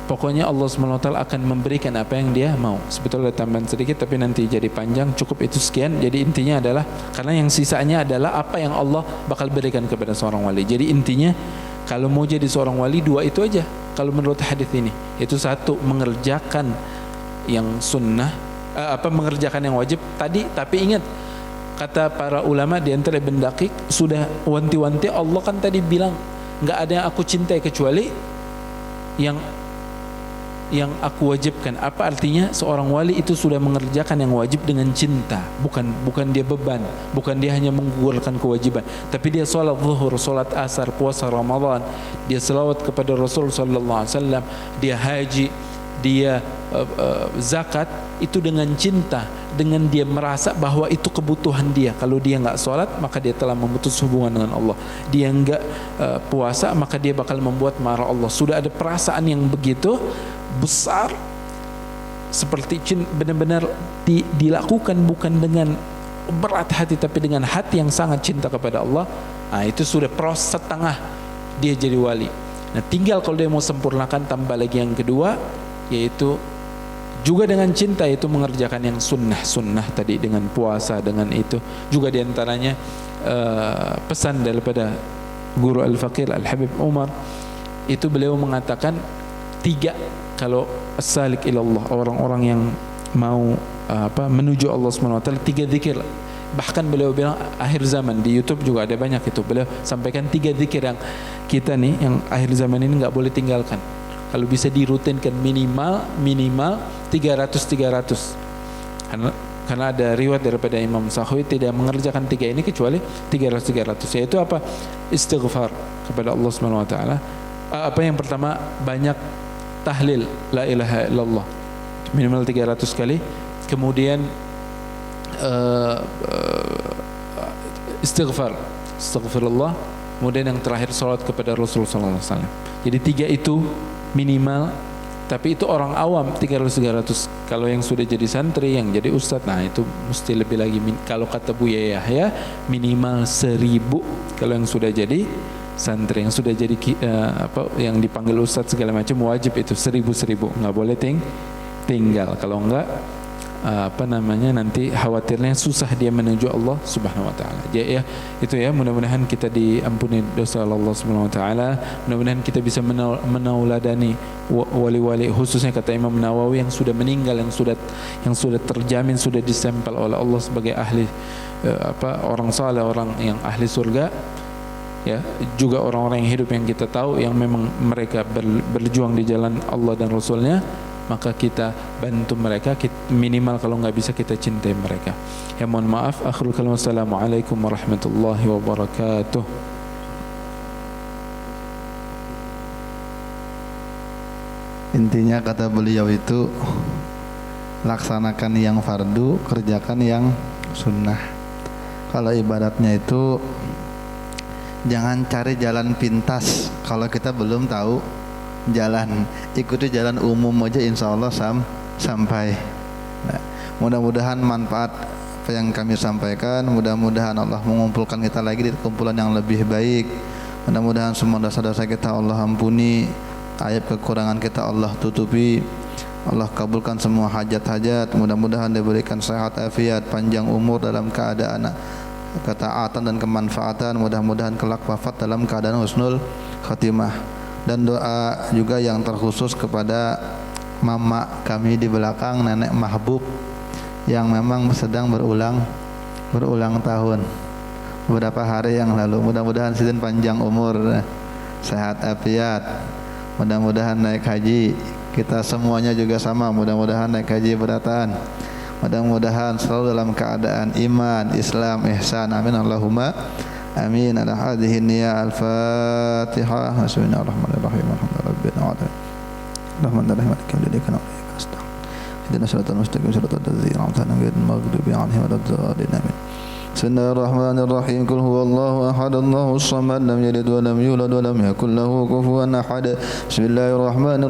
pokoknya Allah SWT akan memberikan apa yang dia mau. Sebetulnya ada tambahan sedikit tapi nanti jadi panjang, cukup itu sekian. Jadi intinya adalah, karena yang sisanya adalah apa yang Allah bakal berikan kepada seorang wali. Jadi intinya kalau mau jadi seorang wali, 2 itu aja kalau menurut hadis ini. Itu 1, mengerjakan yang sunnah, mengerjakan yang wajib tadi. Tapi ingat, kata para ulama di antara Ibn Daqiq sudah wanti-wanti, Allah kan tadi bilang nggak ada yang aku cintai kecuali yang aku wajibkan. Apa artinya? Seorang wali itu sudah mengerjakan yang wajib dengan cinta, bukan dia beban, bukan dia hanya menggugurkan kewajiban, tapi dia salat zuhur, salat asar, puasa Ramadan, dia selawat kepada Rasul sallallahu alaihi wasallam, dia haji, dia zakat, itu dengan cinta, dengan dia merasa bahwa itu kebutuhan dia. Kalau dia enggak salat, maka dia telah memutus hubungan dengan Allah. Dia enggak puasa, maka dia bakal membuat marah Allah. Sudah ada perasaan yang begitu besar, seperti benar-benar dilakukan bukan dengan berat hati tapi dengan hati yang sangat cinta kepada Allah, nah itu sudah proses setengah dia jadi wali. Nah tinggal kalau dia mau sempurnakan tambah lagi yang kedua, yaitu juga dengan cinta, itu mengerjakan yang sunnah tadi dengan puasa, dengan itu juga diantaranya pesan daripada guru Al-Faqih Al-Habib Umar, itu beliau mengatakan 3 kalau as-salik ilallah, orang-orang yang mau menuju Allah SWT, 3 zikir. Bahkan beliau bilang akhir zaman, di YouTube juga ada banyak itu, beliau sampaikan 3 zikir yang kita nih yang akhir zaman ini nggak boleh tinggalkan. Kalau bisa dirutinkan minimal 300. Karena ada riwayat daripada Imam Sakhawi tidak mengerjakan 3 ini kecuali 300, yaitu apa? Istighfar kepada Allah Subhanahu wa taala. Yang pertama, banyak tahlil la ilaha illallah minimal 300 kali. Kemudian Astaghfirullah. Kemudian yang terakhir salat kepada Rasulullah sallallahu alaihi wasallam. Jadi 3 itu minimal, tapi itu orang awam 300. Kalau yang sudah jadi santri, yang jadi ustadz, nah itu mesti lebih lagi. Kalau kata Buya Yahya minimal 1000. Kalau yang sudah jadi santri, yang sudah jadi yang dipanggil ustadz segala macam, wajib itu 1000, nggak boleh tinggal. Kalau enggak nanti khawatirnya susah dia menuju Allah Subhanahu wa taala. Ya, itu ya, mudah-mudahan kita diampuni dosa Allah Subhanahu wa taala. Mudah-mudahan kita bisa menauladani wali-wali, khususnya kata Imam Nawawi yang sudah meninggal, yang sudah terjamin, sudah disempel oleh Allah sebagai ahli orang saleh, orang yang ahli surga. Ya, juga orang-orang yang hidup yang kita tahu yang memang mereka berjuang di jalan Allah dan Rasulnya, maka kita bantu mereka, minimal kalau nggak bisa kita cintai mereka. Ya mohon maaf, akhirul kalam, assalamualaikum warahmatullahi wabarakatuh. Intinya kata beliau itu, laksanakan yang fardu, kerjakan yang sunnah. Kalau ibadatnya itu jangan cari jalan pintas. Kalau kita belum tahu jalan, ikuti jalan umum aja, insya Allah sampai. Nah, mudah-mudahan manfaat apa yang kami sampaikan, mudah-mudahan Allah mengumpulkan kita lagi di kumpulan yang lebih baik. Mudah-mudahan semua dosa-dosa kita Allah ampuni, aib kekurangan kita Allah tutupi, Allah kabulkan semua hajat-hajat. Mudah-mudahan diberikan sehat afiat, panjang umur dalam keadaan ketaatan dan kemanfaatan. Mudah-mudahan kelak wafat dalam keadaan husnul khatimah. Dan doa juga yang terkhusus kepada mama kami di belakang, Nenek Mahbub, yang memang sedang berulang tahun beberapa hari yang lalu. Mudah-mudahan sidin panjang umur, sehat afiat, mudah-mudahan naik haji. Kita semuanya juga sama, mudah-mudahan naik haji beratan, mudah-mudahan selalu dalam keadaan iman, Islam, ihsan. Amin Allahumma amin. Ala hadhihi niyya al-Fatihah. Bismillahirrahmanirrahim. Alhamdulillahirabbil alamin. Rahmanirrahim. Maliki yaumiddin. Ihdinash shiratal mustaqim, shiratal ladzina an'amta 'alaihim ghairil maghdubi 'alaihim waladdallin. Amin. Bismillahirrahmanirrahim. Qul huwallahu ahad, Allahus samad, lam yalid wa lam yulad wa lam yakul lahu kufuwan ahad. Bismillahirrahmanirrahim.